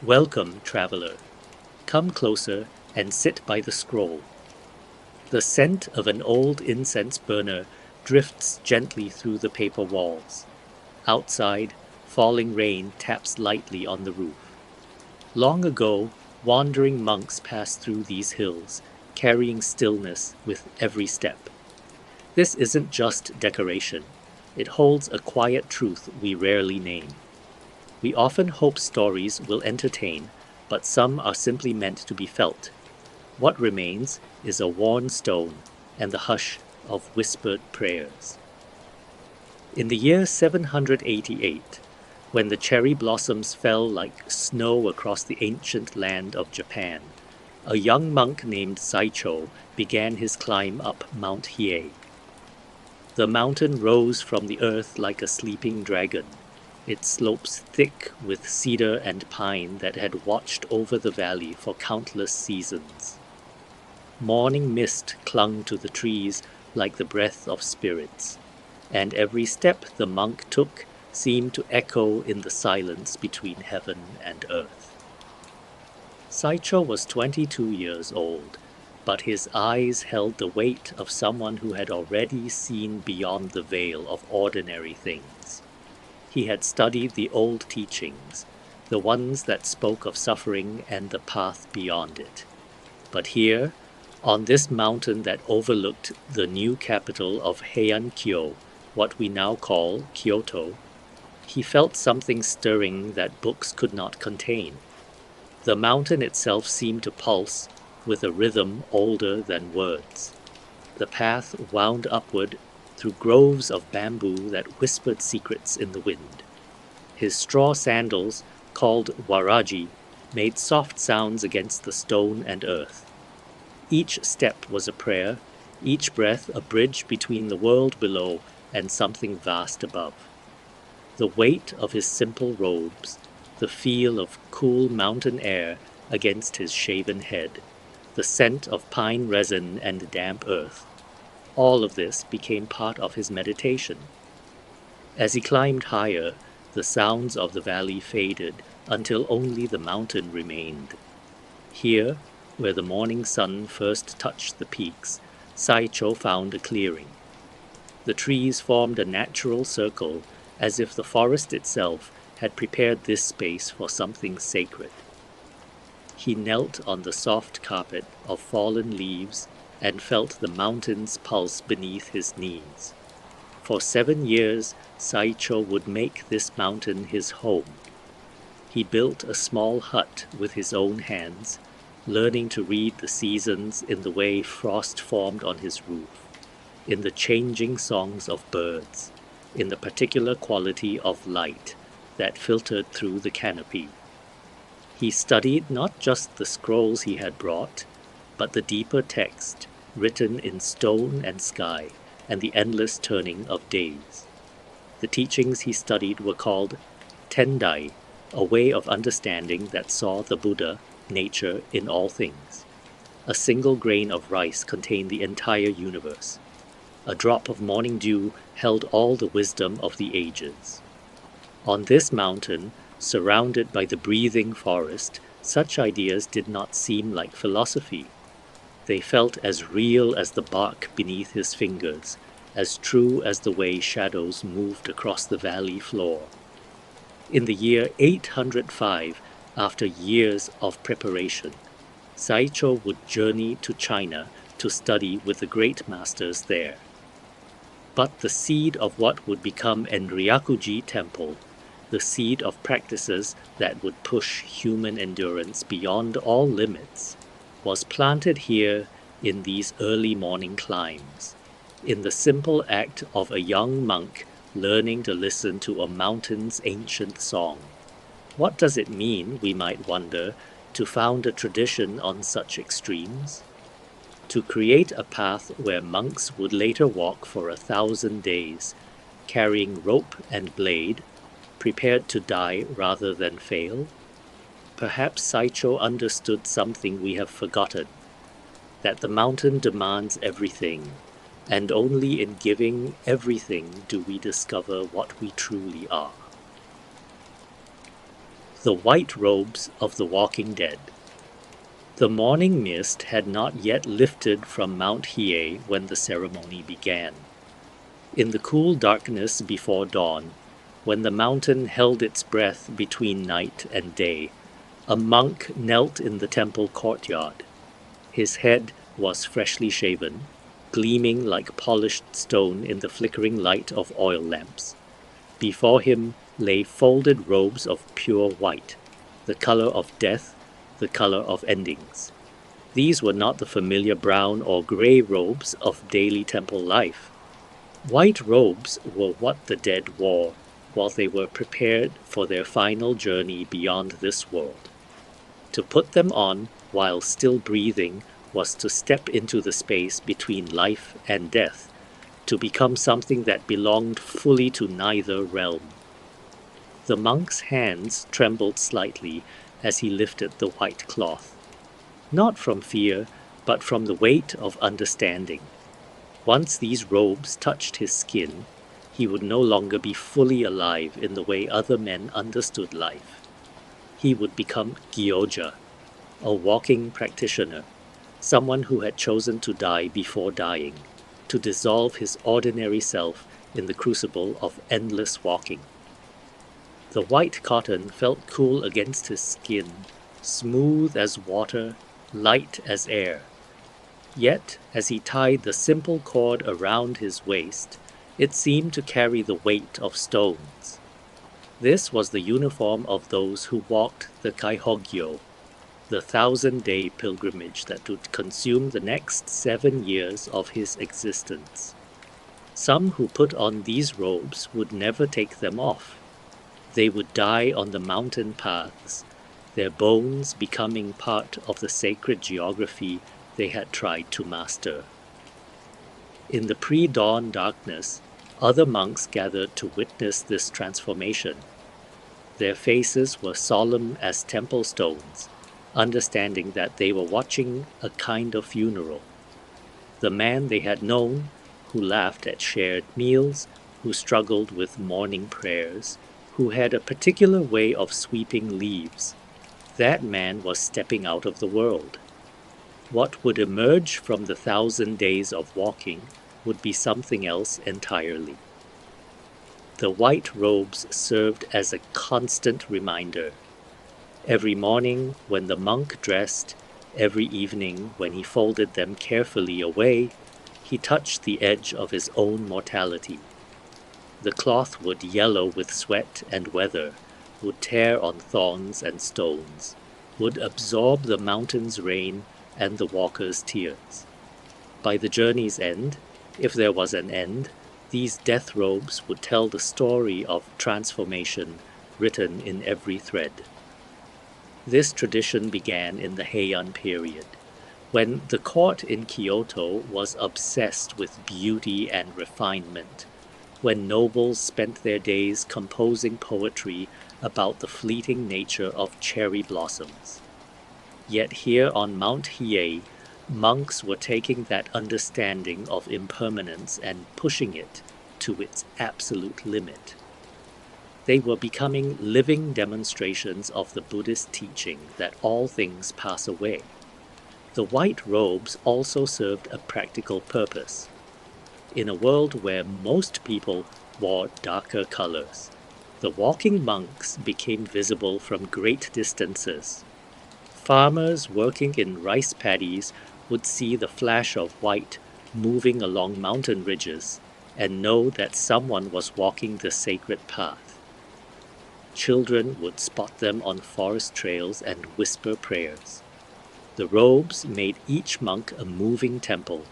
Welcome, traveler. Come closer and sit by the scroll. The scent of an old incense burner drifts gently through the paper walls. Outside, falling rain taps lightly on the roof. Long ago, wandering monks passed through these hills, carrying stillness with every step. This isn't just decoration. It holds a quiet truth we rarely name. We often hope stories will entertain, but some are simply meant to be felt. What remains is a worn stone and the hush of whispered prayers. In the year 788, when the cherry blossoms fell like snow across the ancient land of Japan, a young monk named Saicho began his climb up Mount Hiei. The mountain rose from the earth like a sleeping dragon, its slopes thick with cedar and pine that had watched over the valley for countless seasons. Morning mist clung to the trees like the breath of spirits, and every step the monk took seemed to echo in the silence between heaven and earth. Saicho was 22 years old, but his eyes held the weight of someone who had already seen beyond the veil of ordinary things. He had studied the old teachings, the ones that spoke of suffering and the path beyond it. But here, on this mountain that overlooked the new capital of Heian-kyo, what we now call Kyoto, he felt something stirring that books could not contain. The mountain itself seemed to pulse with a rhythm older than words. The path wound upward through groves of bamboo that whispered secrets in the wind. His straw sandals, called waraji, made soft sounds against the stone and earth. Each step was a prayer, each breath a bridge between the world below and something vast above. The weight of his simple robes, the feel of cool mountain air against his shaven head, the scent of pine resin and damp earth, all of this became part of his meditation. As he climbed higher, the sounds of the valley faded until only the mountain remained. Here, where the morning sun first touched the peaks, Saicho found a clearing. The trees formed a natural circle, as if the forest itself had prepared this space for something sacred. He knelt on the soft carpet of fallen leaves and felt the mountain's pulse beneath his knees. For 7 years, Saicho would make this mountain his home. He built a small hut with his own hands, learning to read the seasons in the way frost formed on his roof, in the changing songs of birds, in the particular quality of light that filtered through the canopy. He studied not just the scrolls he had brought, but the deeper text, written in stone and sky, and the endless turning of days. The teachings he studied were called Tendai, a way of understanding that saw the Buddha, nature, in all things. A single grain of rice contained the entire universe. A drop of morning dew held all the wisdom of the ages. On this mountain, surrounded by the breathing forest, such ideas did not seem like philosophy. They felt as real as the bark beneath his fingers, as true as the way shadows moved across the valley floor. In the year 805, after years of preparation, Saicho would journey to China to study with the great masters there. But the seed of what would become Enryakuji Temple, the seed of practices that would push human endurance beyond all limits, was planted here in these early morning climbs, in the simple act of a young monk learning to listen to a mountain's ancient song. What does it mean, we might wonder, to found a tradition on such extremes? To create a path where monks would later walk for 1,000 days, carrying rope and blade, prepared to die rather than fail? Perhaps Saicho understood something we have forgotten, that the mountain demands everything, and only in giving everything do we discover what we truly are. The white robes of the walking dead. The morning mist had not yet lifted from Mount Hiei when the ceremony began. In the cool darkness before dawn, when the mountain held its breath between night and day, a monk knelt in the temple courtyard. His head was freshly shaven, gleaming like polished stone in the flickering light of oil lamps. Before him lay folded robes of pure white, the color of death, the color of endings. These were not the familiar brown or gray robes of daily temple life. White robes were what the dead wore while they were prepared for their final journey beyond this world. To put them on while still breathing was to step into the space between life and death, to become something that belonged fully to neither realm. The monk's hands trembled slightly as he lifted the white cloth, not from fear, but from the weight of understanding. Once these robes touched his skin, he would no longer be fully alive in the way other men understood life. He would become Gyoja, a walking practitioner, someone who had chosen to die before dying, to dissolve his ordinary self in the crucible of endless walking. The white cotton felt cool against his skin, smooth as water, light as air. Yet, as he tied the simple cord around his waist, it seemed to carry the weight of stones. This was the uniform of those who walked the Kaihogyo, the 1,000-day pilgrimage that would consume the next 7 years of his existence. Some who put on these robes would never take them off. They would die on the mountain paths, their bones becoming part of the sacred geography they had tried to master. In the pre-dawn darkness, other monks gathered to witness this transformation. Their faces were solemn as temple stones, understanding that they were watching a kind of funeral. The man they had known, who laughed at shared meals, who struggled with morning prayers, who had a particular way of sweeping leaves, that man was stepping out of the world. What would emerge from the 1,000 days of walking would be something else entirely. The white robes served as a constant reminder. Every morning when the monk dressed, every evening when he folded them carefully away, he touched the edge of his own mortality. The cloth would yellow with sweat and weather, would tear on thorns and stones, would absorb the mountain's rain and the walker's tears. By the journey's end, if there was an end, these death robes would tell the story of transformation written in every thread. This tradition began in the Heian period, when the court in Kyoto was obsessed with beauty and refinement, when nobles spent their days composing poetry about the fleeting nature of cherry blossoms. Yet here on Mount Hiei, monks were taking that understanding of impermanence and pushing it to its absolute limit. They were becoming living demonstrations of the Buddhist teaching that all things pass away. The white robes also served a practical purpose. In a world where most people wore darker colors, the walking monks became visible from great distances. Farmers working in rice paddies would see the flash of white moving along mountain ridges and know that someone was walking the sacred path. Children would spot them on forest trails and whisper prayers. The robes made each monk a moving temple,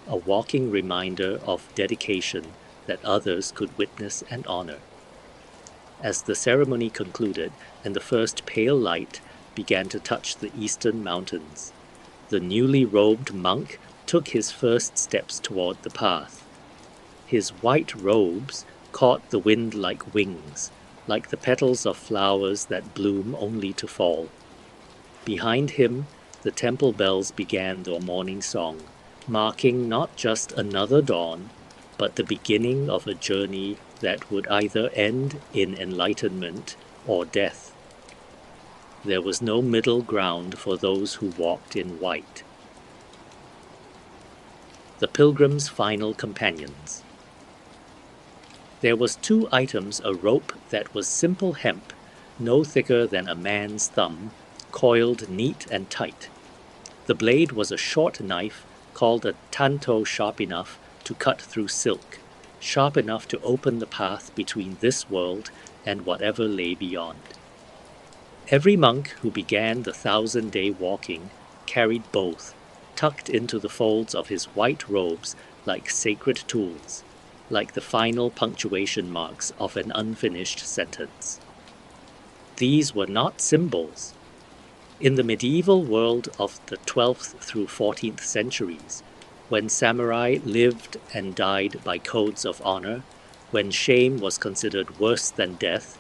a walking reminder of dedication that others could witness and honor. As the ceremony concluded and the first pale light began to touch the eastern mountains, the newly robed monk took his first steps toward the path. His white robes caught the wind like wings, like the petals of flowers that bloom only to fall. Behind him, the temple bells began their morning song, marking not just another dawn, but the beginning of a journey that would either end in enlightenment or death. There was no middle ground for those who walked in white. The Pilgrim's Final Companions. There was 2 items: a rope that was simple hemp, no thicker than a man's thumb, coiled neat and tight. The blade was a short knife called a tanto, sharp enough to cut through silk, sharp enough to open the path between this world and whatever lay beyond. Every monk who began the 1,000-day walking carried both, tucked into the folds of his white robes like sacred tools, like the final punctuation marks of an unfinished sentence. These were not symbols. In the medieval world of the 12th through 14th centuries, when samurai lived and died by codes of honor, when shame was considered worse than death,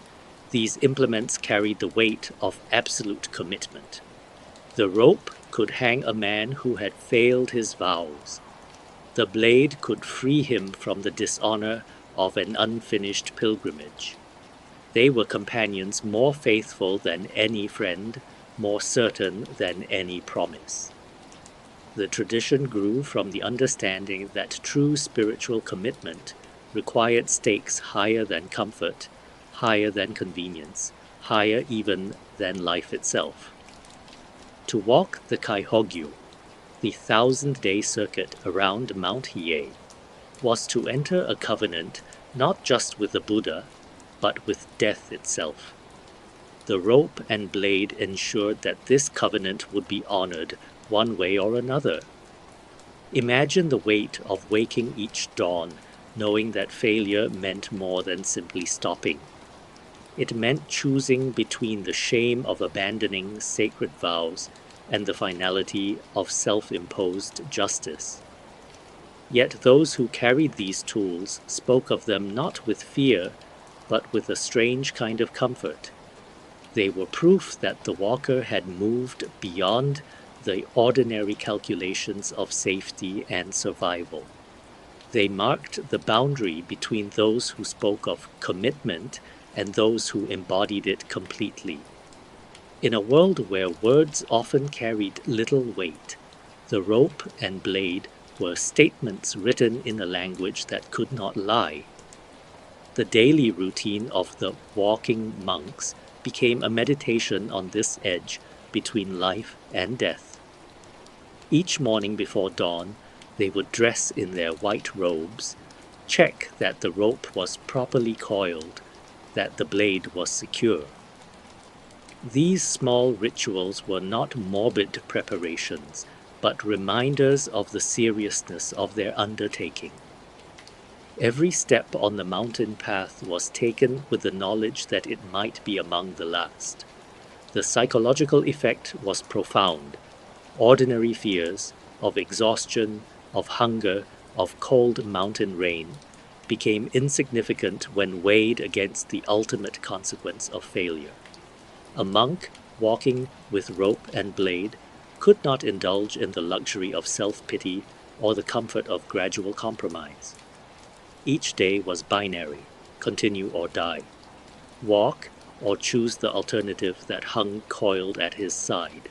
these implements carried the weight of absolute commitment. The rope could hang a man who had failed his vows. The blade could free him from the dishonor of an unfinished pilgrimage. They were companions more faithful than any friend, more certain than any promise. The tradition grew from the understanding that true spiritual commitment required stakes higher than comfort, higher than convenience, higher even than life itself. To walk the Kaihogyu, the 1,000-day circuit around Mount Hiei, was to enter a covenant not just with the Buddha, but with death itself. The rope and blade ensured that this covenant would be honored one way or another. Imagine the weight of waking each dawn, knowing that failure meant more than simply stopping. It meant choosing between the shame of abandoning sacred vows and the finality of self-imposed justice. Yet those who carried these tools spoke of them not with fear, but with a strange kind of comfort. They were proof that the walker had moved beyond the ordinary calculations of safety and survival. They marked the boundary between those who spoke of commitment and those who embodied it completely. In a world where words often carried little weight, the rope and blade were statements written in a language that could not lie. The daily routine of the walking monks became a meditation on this edge between life and death. Each morning before dawn, they would dress in their white robes, check that the rope was properly coiled, that the blade was secure. These small rituals were not morbid preparations, but reminders of the seriousness of their undertaking. Every step on the mountain path was taken with the knowledge that it might be among the last. The psychological effect was profound. Ordinary fears of exhaustion, of hunger, of cold mountain rain became insignificant when weighed against the ultimate consequence of failure. A monk walking with rope and blade could not indulge in the luxury of self-pity or the comfort of gradual compromise. Each day was binary, continue or die. Walk or choose the alternative that hung coiled at his side.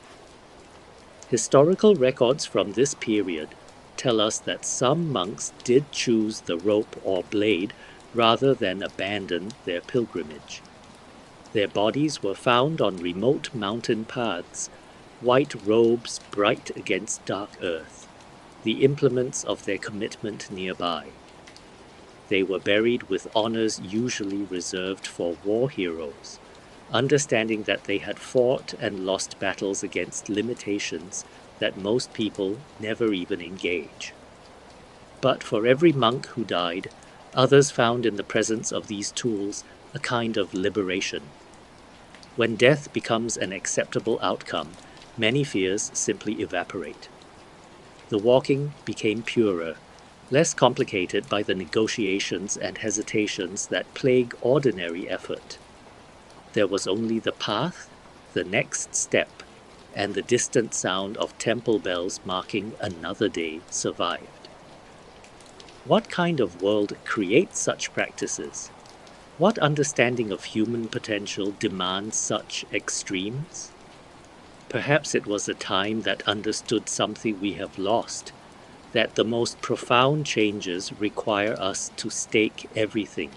Historical records from this period tell us that some monks did choose the rope or blade rather than abandon their pilgrimage. Their bodies were found on remote mountain paths, white robes bright against dark earth, the implements of their commitment nearby. They were buried with honors usually reserved for war heroes, understanding that they had fought and lost battles against limitations that most people never even engage. But for every monk who died, others found in the presence of these tools a kind of liberation. When death becomes an acceptable outcome, many fears simply evaporate. The walking became purer, less complicated by the negotiations and hesitations that plague ordinary effort. There was only the path, the next step, and the distant sound of temple bells marking another day survived. What kind of world creates such practices? What understanding of human potential demands such extremes? Perhaps it was a time that understood something we have lost, that the most profound changes require us to stake everything,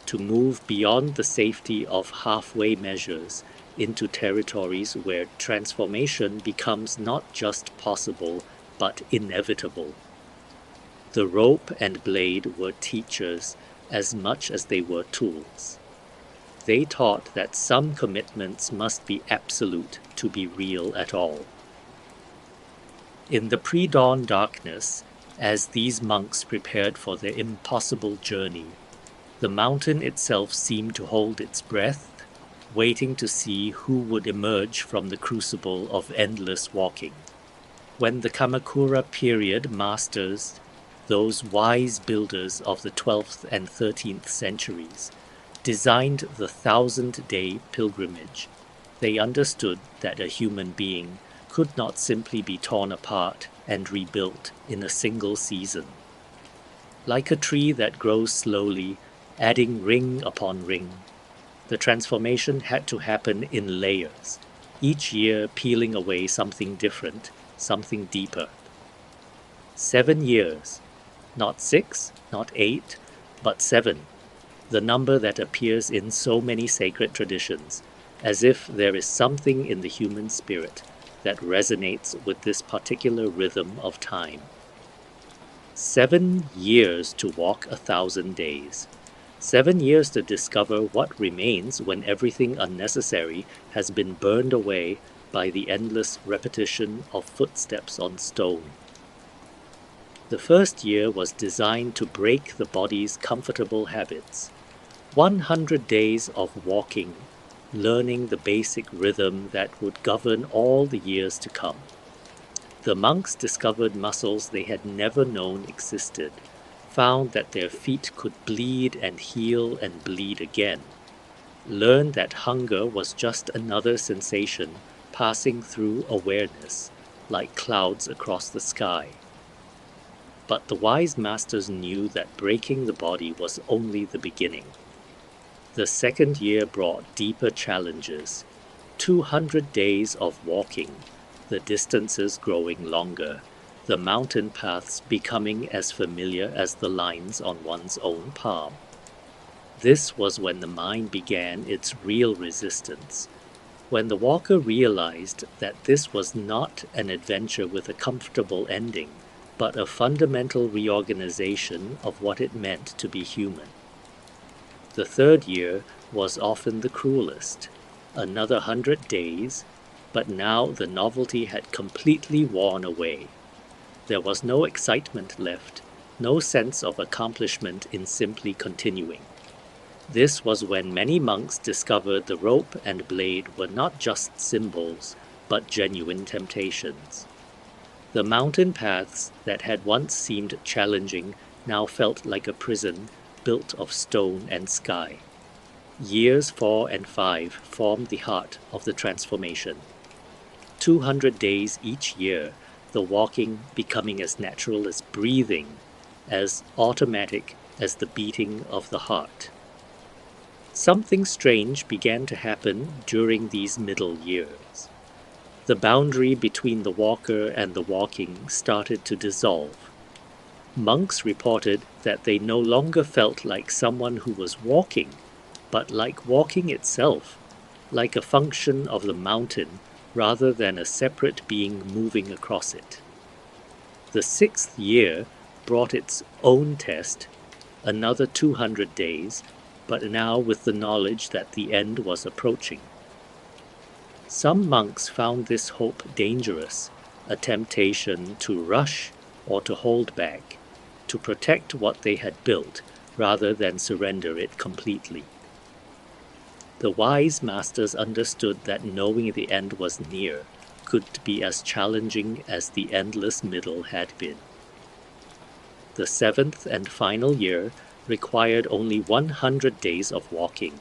to move beyond the safety of halfway measures into territories where transformation becomes not just possible, but inevitable. The rope and blade were teachers as much as they were tools. They taught that some commitments must be absolute to be real at all. In the pre-dawn darkness, as these monks prepared for their impossible journey, the mountain itself seemed to hold its breath, waiting to see who would emerge from the crucible of endless walking. When the Kamakura period masters, those wise builders of the 12th and 13th centuries, designed the 1,000-day pilgrimage, they understood that a human being could not simply be torn apart and rebuilt in a single season. Like a tree that grows slowly, adding ring upon ring, the transformation had to happen in layers, each year peeling away something different, something deeper. 7 years, not 6, not 8, but 7, the number that appears in so many sacred traditions, as if there is something in the human spirit that resonates with this particular rhythm of time. 7 years to walk 1,000 days. 7 years to discover what remains when everything unnecessary has been burned away by the endless repetition of footsteps on stone. The first year was designed to break the body's comfortable habits. 100 days of walking, learning the basic rhythm that would govern all the years to come. The monks discovered muscles they had never known existed, found that their feet could bleed and heal and bleed again, learned that hunger was just another sensation passing through awareness, like clouds across the sky. But the wise masters knew that breaking the body was only the beginning. The second year brought deeper challenges, 200 days of walking, the distances growing longer, the mountain paths becoming as familiar as the lines on one's own palm. This was when the mind began its real resistance, when the walker realized that this was not an adventure with a comfortable ending, but a fundamental reorganization of what it meant to be human. The third year was often the cruelest, another 100 days, but now the novelty had completely worn away. There was no excitement left, no sense of accomplishment in simply continuing. This was when many monks discovered the rope and blade were not just symbols, but genuine temptations. The mountain paths that had once seemed challenging now felt like a prison built of stone and sky. Years 4 and 5 formed the heart of the transformation. 200 days each year, the walking becoming as natural as breathing, as automatic as the beating of the heart. Something strange began to happen during these middle years. The boundary between the walker and the walking started to dissolve. Monks reported that they no longer felt like someone who was walking, but like walking itself, like a function of the mountain rather than a separate being moving across it. The 6th year brought its own test, another 200 days, but now with the knowledge that the end was approaching. Some monks found this hope dangerous, a temptation to rush or to hold back, to protect what they had built rather than surrender it completely. The wise masters understood that knowing the end was near could be as challenging as the endless middle had been. The 7th and final year required only 100 days of walking,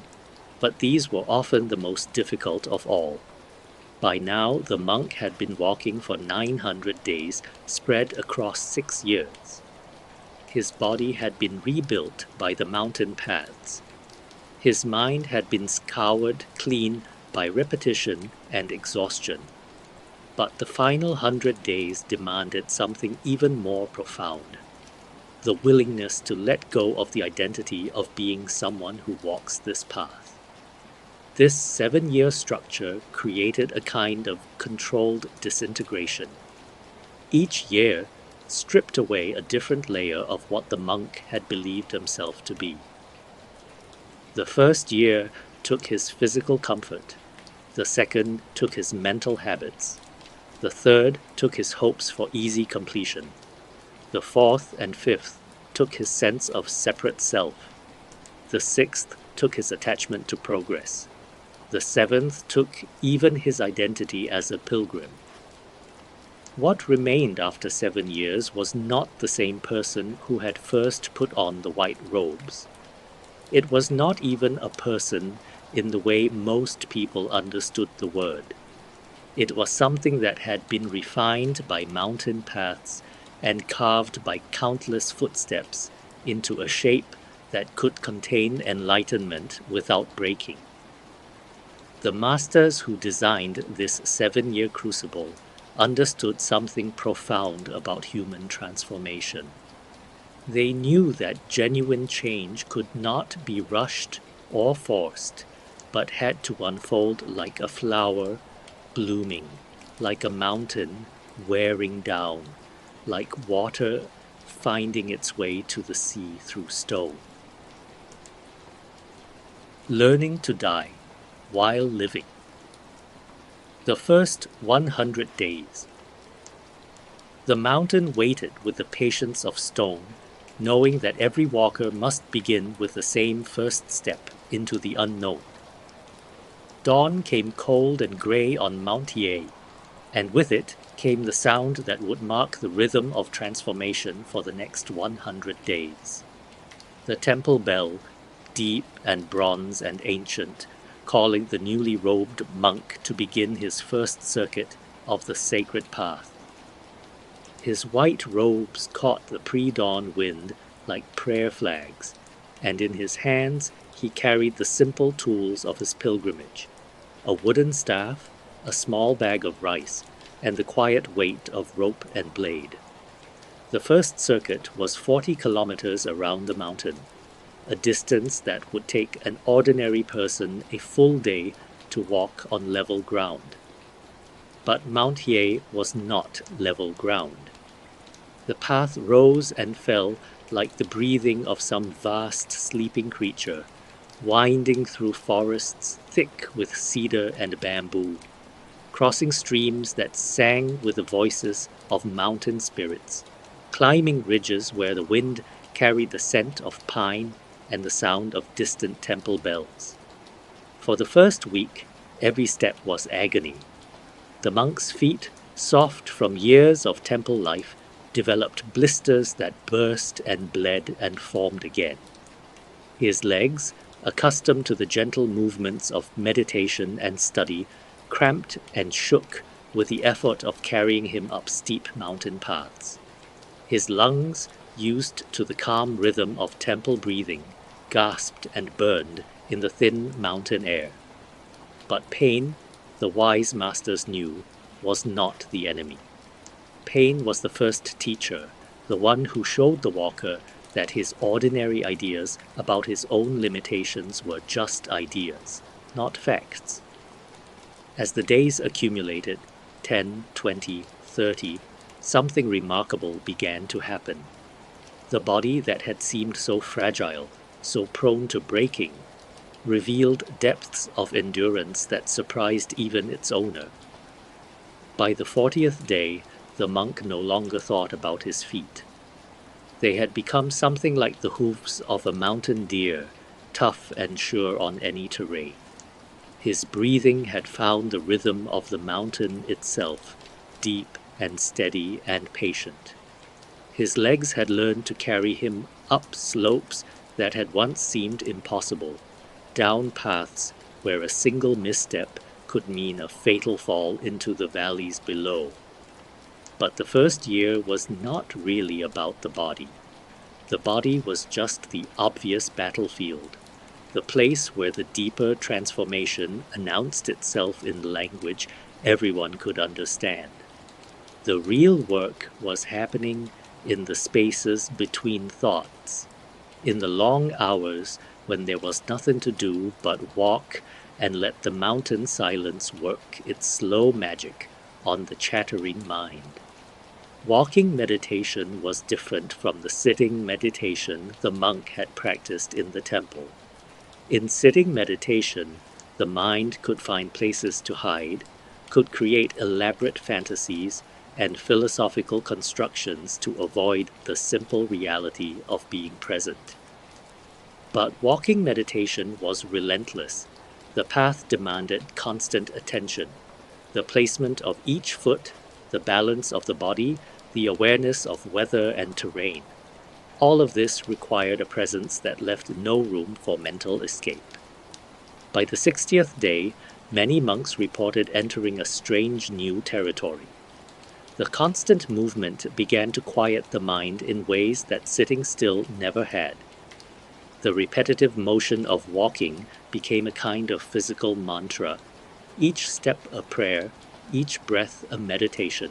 but these were often the most difficult of all. By now, the monk had been walking for 900 days, spread across 6 years. His body had been rebuilt by the mountain paths. His mind had been scoured clean by repetition and exhaustion, But the final 100 days demanded something even more profound: the willingness to let go of the identity of being someone who walks this path. This 7-year structure created a kind of controlled disintegration. Each year stripped away a different layer of what the monk had believed himself to be. The first year took his physical comfort. The second took his mental habits. The third took his hopes for easy completion. The fourth and fifth took his sense of separate self. The sixth took his attachment to progress. The seventh took even his identity as a pilgrim. What remained after 7 years was not the same person who had first put on the white robes. It was not even a person in the way most people understood the word. It was something that had been refined by mountain paths and carved by countless footsteps into a shape that could contain enlightenment without breaking. The masters who designed this 7-year crucible understood something profound about human transformation. They knew that genuine change could not be rushed or forced, but had to unfold like a flower blooming, like a mountain wearing down, like water finding its way to the sea through stone. Learning to die while living. The first 100 days. The mountain waited with the patience of stone, knowing that every walker must begin with the same first step into the unknown. Dawn came cold and grey on Mount Hiei, and with it came the sound that would mark the rhythm of transformation for the next 100 days. The temple bell, deep and bronze and ancient, calling the newly robed monk to begin his first circuit of the sacred path. His white robes caught the pre-dawn wind like prayer flags, and in his hands he carried the simple tools of his pilgrimage: a wooden staff, a small bag of rice, and the quiet weight of rope and blade. The first circuit was 40 kilometers around the mountain, a distance that would take an ordinary person a full day to walk on level ground. But Mount Hiei was not level ground. The path rose and fell like the breathing of some vast sleeping creature, winding through forests thick with cedar and bamboo, crossing streams that sang with the voices of mountain spirits, climbing ridges where the wind carried the scent of pine and the sound of distant temple bells. For the first week, every step was agony. The monk's feet, soft from years of temple life, developed blisters that burst and bled and formed again. His legs, accustomed to the gentle movements of meditation and study, cramped and shook with the effort of carrying him up steep mountain paths. His lungs, used to the calm rhythm of temple breathing, gasped and burned in the thin mountain air. But pain, the wise masters knew, was not the enemy. Pain was the first teacher, the one who showed the walker that his ordinary ideas about his own limitations were just ideas, not facts. As the days accumulated, 10, 20, 30, something remarkable began to happen. The body that had seemed so fragile, so prone to breaking, revealed depths of endurance that surprised even its owner. By the 40th day, the monk no longer thought about his feet. They had become something like the hooves of a mountain deer, tough and sure on any terrain. His breathing had found the rhythm of the mountain itself, deep and steady and patient. His legs had learned to carry him up slopes that had once seemed impossible, down paths where a single misstep could mean a fatal fall into the valleys below. But the first year was not really about the body. The body was just the obvious battlefield, the place where the deeper transformation announced itself in language everyone could understand. The real work was happening in the spaces between thoughts, in the long hours when there was nothing to do but walk and let the mountain silence work its slow magic on the chattering mind. Walking meditation was different from the sitting meditation the monk had practiced in the temple. In sitting meditation, the mind could find places to hide, could create elaborate fantasies and philosophical constructions to avoid the simple reality of being present. But walking meditation was relentless. The path demanded constant attention. The placement of each foot, the balance of the body, the awareness of weather and terrain. All of this required a presence that left no room for mental escape. By the 60th day, many monks reported entering a strange new territory. The constant movement began to quiet the mind in ways that sitting still never had. The repetitive motion of walking became a kind of physical mantra, each step a prayer, each breath a meditation.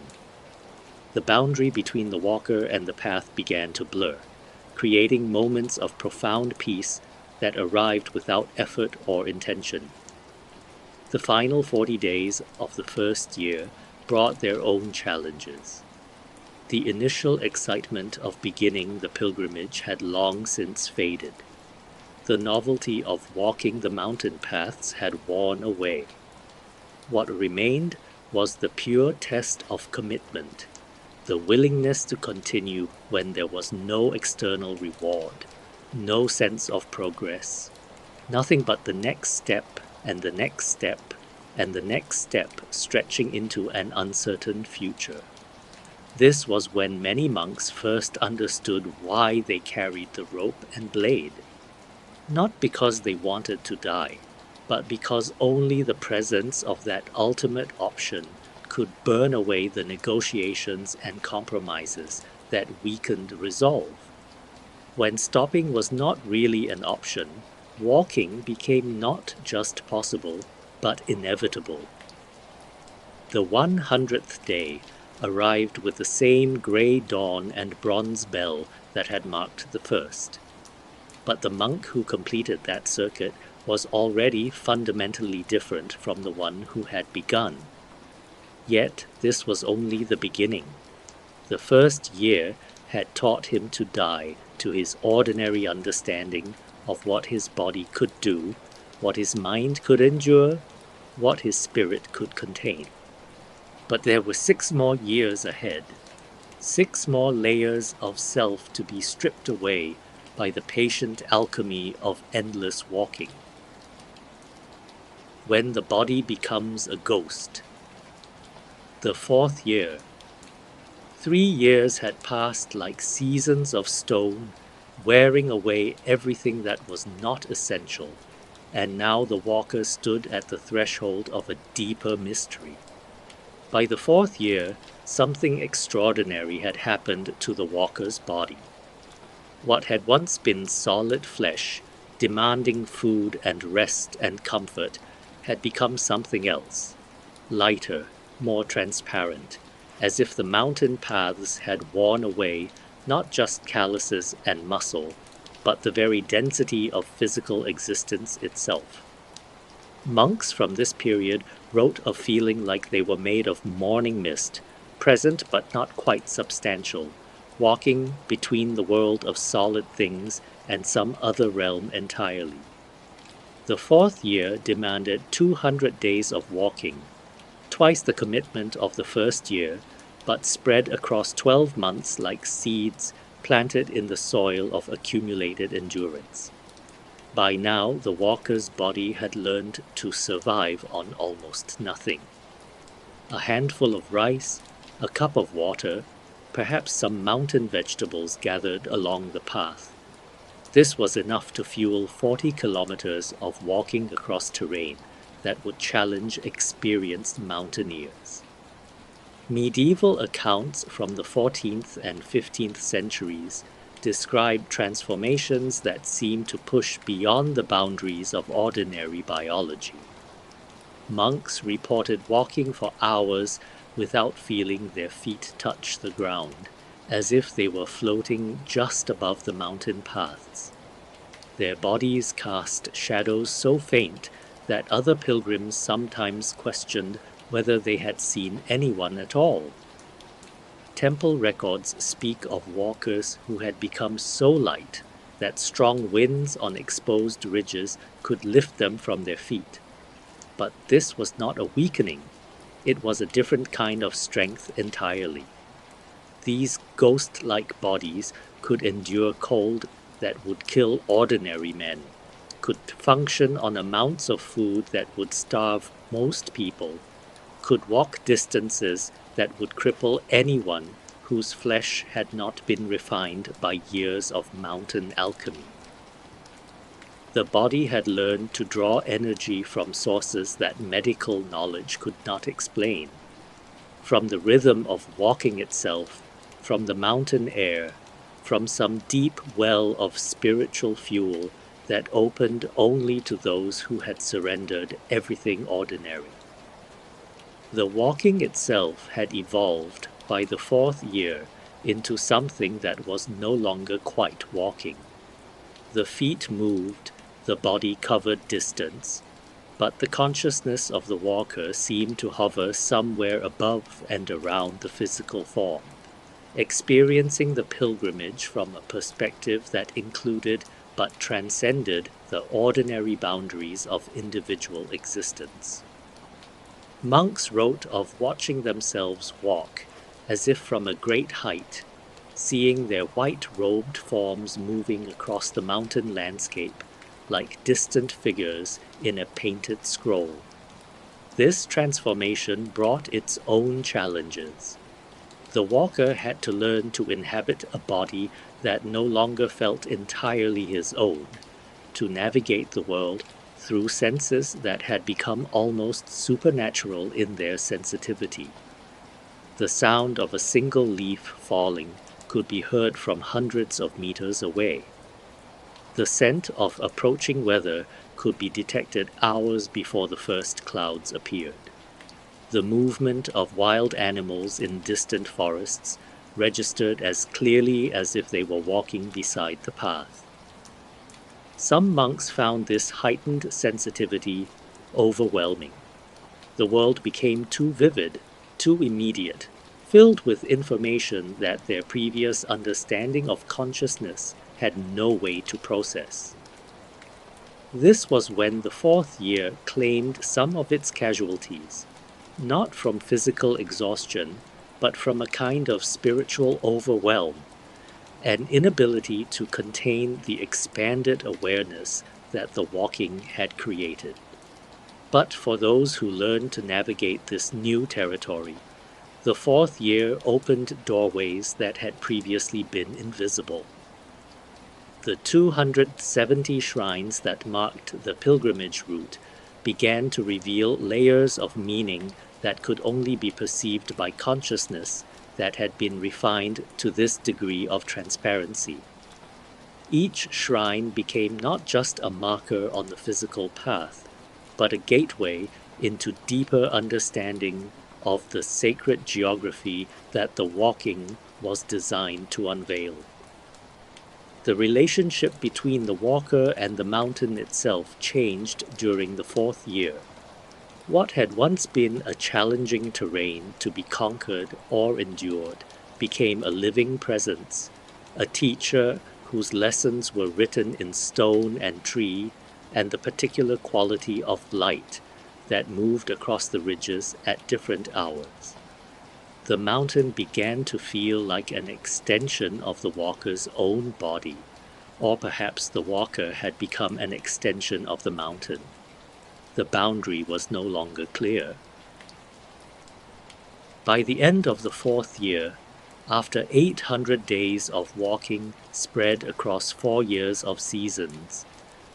The boundary between the walker and the path began to blur, creating moments of profound peace that arrived without effort or intention. The final 40 days of the first year brought their own challenges. The initial excitement of beginning the pilgrimage had long since faded. The novelty of walking the mountain paths had worn away. What remained was the pure test of commitment, the willingness to continue when there was no external reward, no sense of progress, nothing but the next step and the next step and the next step stretching into an uncertain future. This was when many monks first understood why they carried the rope and blade. Not because they wanted to die, but because only the presence of that ultimate option could burn away the negotiations and compromises that weakened resolve. When stopping was not really an option, walking became not just possible, but inevitable. The 100th day arrived with the same grey dawn and bronze bell that had marked the first. But the monk who completed that circuit was already fundamentally different from the one who had begun. Yet this was only the beginning. The first year had taught him to die to his ordinary understanding of what his body could do, what his mind could endure, what his spirit could contain. But there were 6 more years ahead, 6 more layers of self to be stripped away by the patient alchemy of endless walking. When the body becomes a ghost. The 4th year. 3 years had passed like seasons of stone, wearing away everything that was not essential, and now the walker stood at the threshold of a deeper mystery. By the 4th year, something extraordinary had happened to the walker's body. What had once been solid flesh, demanding food and rest and comfort, had become something else, lighter, more transparent, as if the mountain paths had worn away not just calluses and muscle, but the very density of physical existence itself. Monks from this period wrote of feeling like they were made of morning mist, present but not quite substantial, walking between the world of solid things and some other realm entirely. The 4th year demanded 200 days of walking, twice the commitment of the first year, but spread across 12 months like seeds planted in the soil of accumulated endurance. By now, the walker's body had learned to survive on almost nothing. A handful of rice, a cup of water, perhaps some mountain vegetables gathered along the path. This was enough to fuel 40 kilometers of walking across terrain that would challenge experienced mountaineers. Medieval accounts from the 14th and 15th centuries describe transformations that seem to push beyond the boundaries of ordinary biology. Monks reported walking for hours without feeling their feet touch the ground, as if they were floating just above the mountain paths. Their bodies cast shadows so faint that other pilgrims sometimes questioned whether they had seen anyone at all. Temple records speak of walkers who had become so light that strong winds on exposed ridges could lift them from their feet. But this was not a weakening. It was a different kind of strength entirely. These ghost-like bodies could endure cold that would kill ordinary men, could function on amounts of food that would starve most people, could walk distances that would cripple anyone whose flesh had not been refined by years of mountain alchemy. The body had learned to draw energy from sources that medical knowledge could not explain, from the rhythm of walking itself, from the mountain air, from some deep well of spiritual fuel that opened only to those who had surrendered everything ordinary. The walking itself had evolved by the 4th year into something that was no longer quite walking. The feet moved, the body covered distance, but the consciousness of the walker seemed to hover somewhere above and around the physical form, experiencing the pilgrimage from a perspective that included but transcended the ordinary boundaries of individual existence. Monks wrote of watching themselves walk as if from a great height, seeing their white-robed forms moving across the mountain landscape like distant figures in a painted scroll. This transformation brought its own challenges. The walker had to learn to inhabit a body that no longer felt entirely his own, to navigate the world through senses that had become almost supernatural in their sensitivity. The sound of a single leaf falling could be heard from hundreds of meters away. The scent of approaching weather could be detected hours before the first clouds appeared. The movement of wild animals in distant forests registered as clearly as if they were walking beside the path. Some monks found this heightened sensitivity overwhelming. The world became too vivid, too immediate, filled with information that their previous understanding of consciousness had no way to process. This was when the 4th year claimed some of its casualties, not from physical exhaustion, but from a kind of spiritual overwhelm, an inability to contain the expanded awareness that the walking had created. But for those who learned to navigate this new territory, the 4th year opened doorways that had previously been invisible. The 270 shrines that marked the pilgrimage route began to reveal layers of meaning that could only be perceived by consciousness that had been refined to this degree of transparency. Each shrine became not just a marker on the physical path, but a gateway into deeper understanding of the sacred geography that the walking was designed to unveil. The relationship between the walker and the mountain itself changed during the 4th year. What had once been a challenging terrain to be conquered or endured became a living presence, a teacher whose lessons were written in stone and tree, and the particular quality of light that moved across the ridges at different hours. The mountain began to feel like an extension of the walker's own body, or perhaps the walker had become an extension of the mountain. The boundary was no longer clear. By the end of the 4th year, after 800 days of walking spread across 4 years of seasons,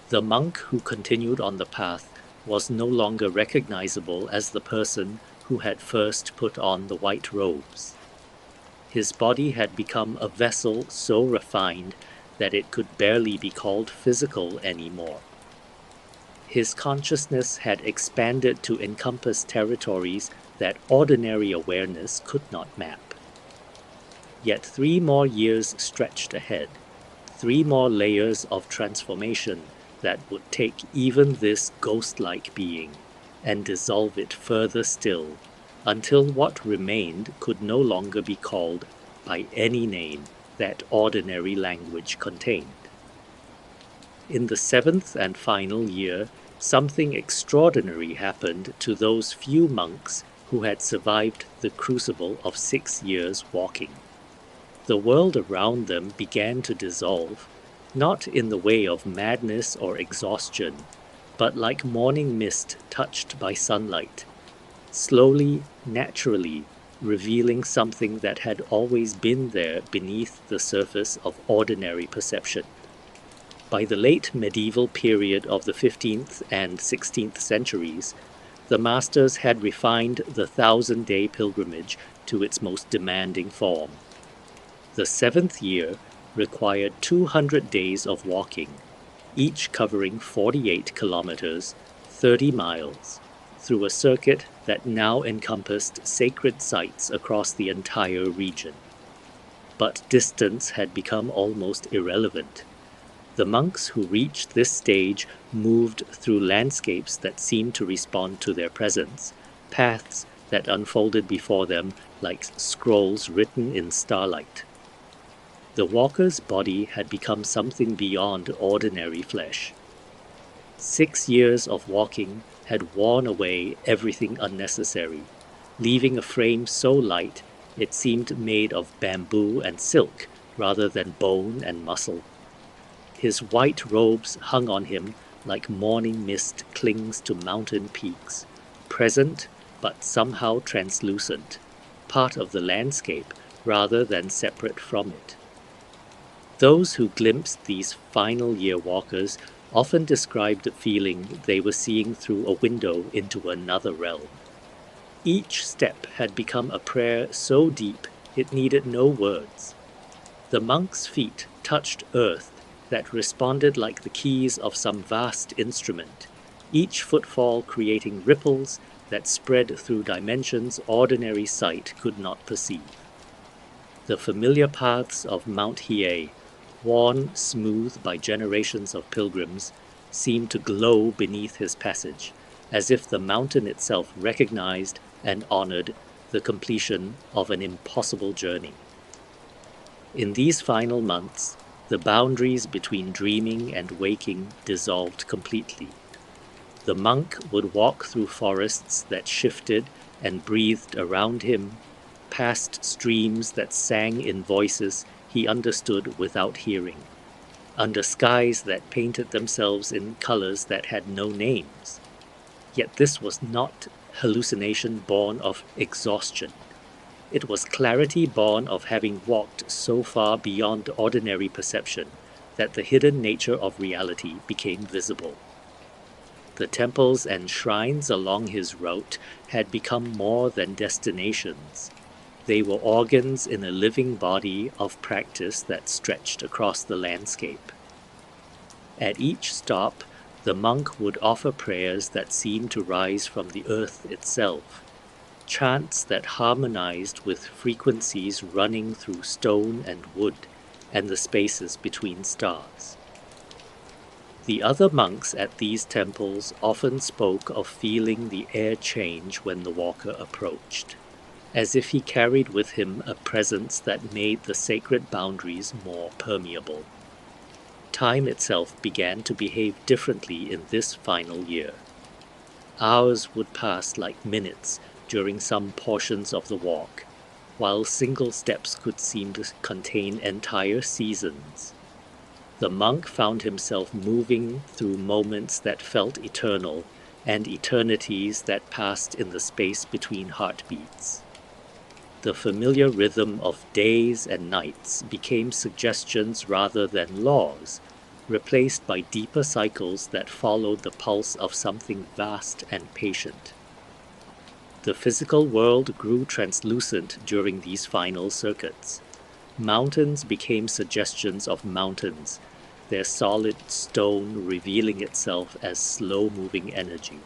the monk who continued on the path was no longer recognizable as the person who had first put on the white robes. His body had become a vessel so refined that it could barely be called physical anymore. His consciousness had expanded to encompass territories that ordinary awareness could not map. Yet 3 more years stretched ahead, 3 more layers of transformation that would take even this ghost-like being and dissolve it further still, until what remained could no longer be called by any name that ordinary language contained. In the 7th and final year, something extraordinary happened to those few monks who had survived the crucible of 6 years walking. The world around them began to dissolve, not in the way of madness or exhaustion, but like morning mist touched by sunlight, slowly, naturally, revealing something that had always been there beneath the surface of ordinary perception. By the late medieval period of the 15th and 16th centuries, the masters had refined the 1,000-day pilgrimage to its most demanding form. The 7th year required 200 days of walking, each covering 48 kilometers, 30 miles, through a circuit that now encompassed sacred sites across the entire region. But distance had become almost irrelevant. The monks who reached this stage moved through landscapes that seemed to respond to their presence, paths that unfolded before them like scrolls written in starlight. The walker's body had become something beyond ordinary flesh. 6 years of walking had worn away everything unnecessary, leaving a frame so light it seemed made of bamboo and silk rather than bone and muscle. His white robes hung on him like morning mist clings to mountain peaks, present but somehow translucent, part of the landscape rather than separate from it. Those who glimpsed these final year walkers often described the feeling they were seeing through a window into another realm. Each step had become a prayer so deep it needed no words. The monks' feet touched earth that responded like the keys of some vast instrument, each footfall creating ripples that spread through dimensions ordinary sight could not perceive. The familiar paths of Mount Hiei, worn smooth by generations of pilgrims, seemed to glow beneath his passage, as if the mountain itself recognized and honored the completion of an impossible journey. In these final months, the boundaries between dreaming and waking dissolved completely. The monk would walk through forests that shifted and breathed around him, past streams that sang in voices he understood without hearing, under skies that painted themselves in colors that had no names. Yet this was not hallucination born of exhaustion. It was clarity born of having walked so far beyond ordinary perception that the hidden nature of reality became visible. The temples and shrines along his route had become more than destinations. They were organs in a living body of practice that stretched across the landscape. At each stop, the monk would offer prayers that seemed to rise from the earth itself, chants that harmonized with frequencies running through stone and wood and the spaces between stars. The other monks at these temples often spoke of feeling the air change when the walker approached, as if he carried with him a presence that made the sacred boundaries more permeable. Time itself began to behave differently in this final year. Hours would pass like minutes during some portions of the walk, while single steps could seem to contain entire seasons. The monk found himself moving through moments that felt eternal and eternities that passed in the space between heartbeats. The familiar rhythm of days and nights became suggestions rather than laws, replaced by deeper cycles that followed the pulse of something vast and patient. The physical world grew translucent during these final circuits. Mountains became suggestions of mountains, their solid stone revealing itself as slow-moving energy.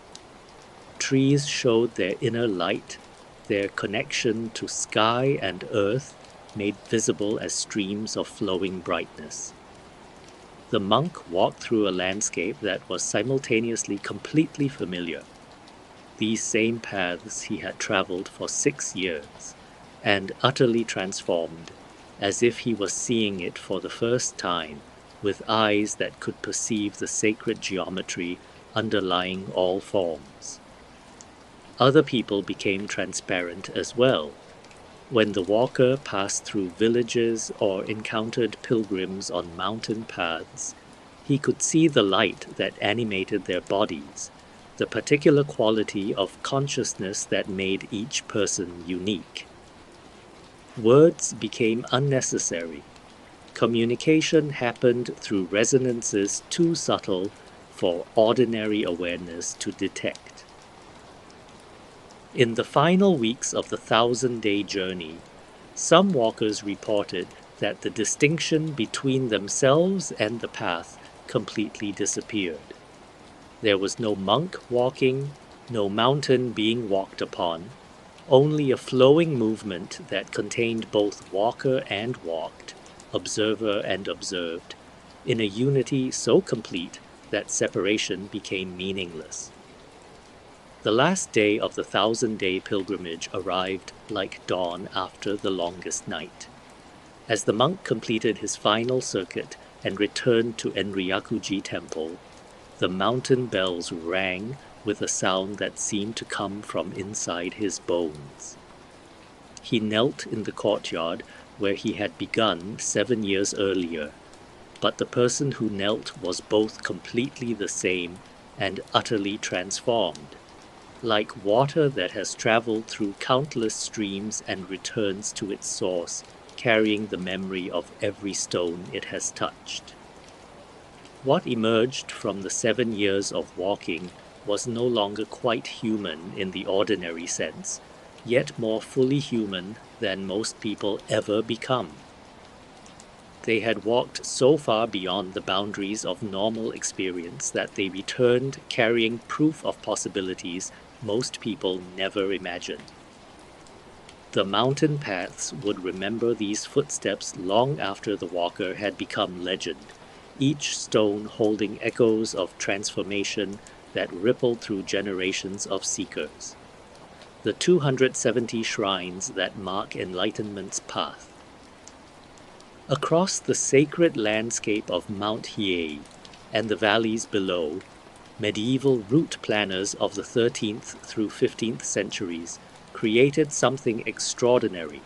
Trees showed their inner light, their connection to sky and earth made visible as streams of flowing brightness. The monk walked through a landscape that was simultaneously completely familiar. These same paths he had traveled for 6 years, and utterly transformed, as if he was seeing it for the first time, with eyes that could perceive the sacred geometry underlying all forms. Other people became transparent as well. When the walker passed through villages or encountered pilgrims on mountain paths, he could see the light that animated their bodies, the particular quality of consciousness that made each person unique. Words became unnecessary. Communication happened through resonances too subtle for ordinary awareness to detect. In the final weeks of the 1,000-day journey, some walkers reported that the distinction between themselves and the path completely disappeared. There was no monk walking, no mountain being walked upon, only a flowing movement that contained both walker and walked, observer and observed, in a unity so complete that separation became meaningless. The last day of the 1,000-day pilgrimage arrived like dawn after the longest night. As the monk completed his final circuit and returned to Enryakuji Temple, the mountain bells rang with a sound that seemed to come from inside his bones. He knelt in the courtyard where he had begun 7 years earlier, but the person who knelt was both completely the same and utterly transformed. Like water that has traveled through countless streams and returns to its source, carrying the memory of every stone it has touched. What emerged from the 7 years of walking was no longer quite human in the ordinary sense, yet more fully human than most people ever become. They had walked so far beyond the boundaries of normal experience that they returned carrying proof of possibilities most people never imagined. The mountain paths would remember these footsteps long after the walker had become legend, each stone holding echoes of transformation that rippled through generations of seekers. The 270 shrines that mark enlightenment's path. Across the sacred landscape of Mount Hiei and the valleys below, medieval route planners of the 13th through 15th centuries created something extraordinary,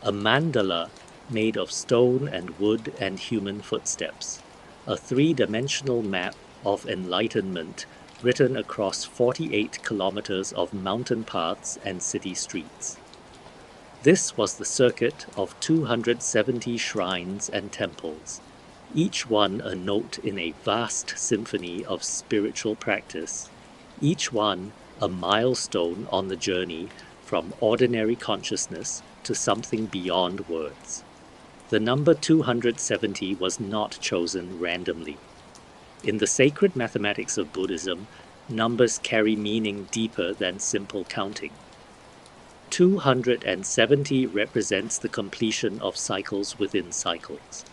a mandala made of stone and wood and human footsteps, a three-dimensional map of enlightenment written across 48 kilometers of mountain paths and city streets. This was the circuit of 270 shrines and temples, each one a note in a vast symphony of spiritual practice, each one a milestone on the journey from ordinary consciousness to something beyond words. The number 270 was not chosen randomly. In the sacred mathematics of Buddhism, numbers carry meaning deeper than simple counting. 270 represents the completion of cycles within cycles,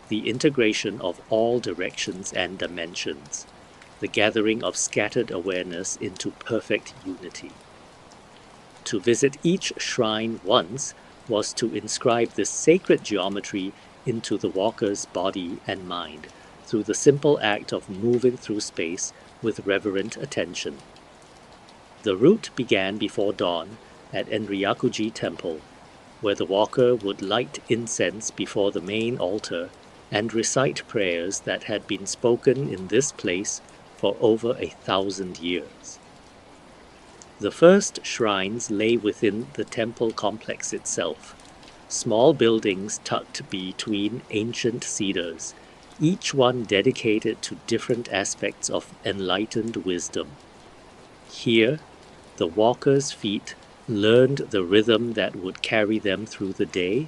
the integration of all directions and dimensions, the gathering of scattered awareness into perfect unity. To visit each shrine once was to inscribe this sacred geometry into the walker's body and mind through the simple act of moving through space with reverent attention. The route began before dawn at Enryakuji Temple, where the walker would light incense before the main altar and recite prayers that had been spoken in this place for over 1,000 years. The first shrines lay within the temple complex itself, small buildings tucked between ancient cedars, each one dedicated to different aspects of enlightened wisdom. Here, the walker's feet learned the rhythm that would carry them through the day,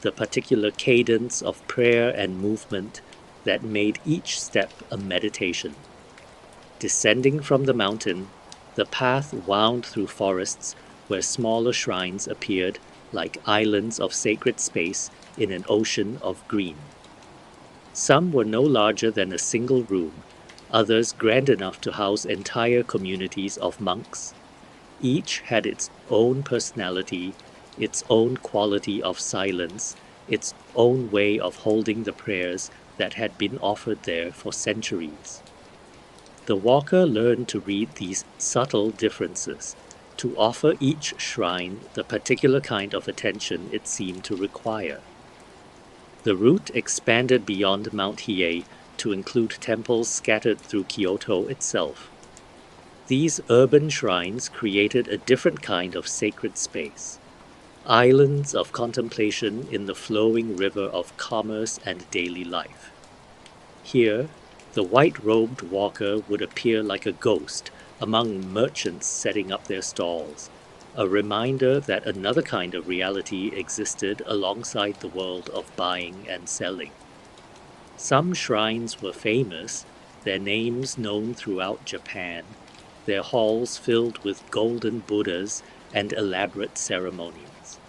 the particular cadence of prayer and movement that made each step a meditation. Descending from the mountain, the path wound through forests where smaller shrines appeared like islands of sacred space in an ocean of green. Some were no larger than a single room, others grand enough to house entire communities of monks. Each had its own personality, its own quality of silence, its own way of holding the prayers that had been offered there for centuries. The walker learned to read these subtle differences, to offer each shrine the particular kind of attention it seemed to require. The route expanded beyond Mount Hiei to include temples scattered through Kyoto itself. These urban shrines created a different kind of sacred space, islands of contemplation in the flowing river of commerce and daily life. Here, the white-robed walker would appear like a ghost among merchants setting up their stalls, a reminder that another kind of reality existed alongside the world of buying and selling. Some shrines were famous, their names known throughout Japan, their halls filled with golden Buddhas and elaborate ceremonies.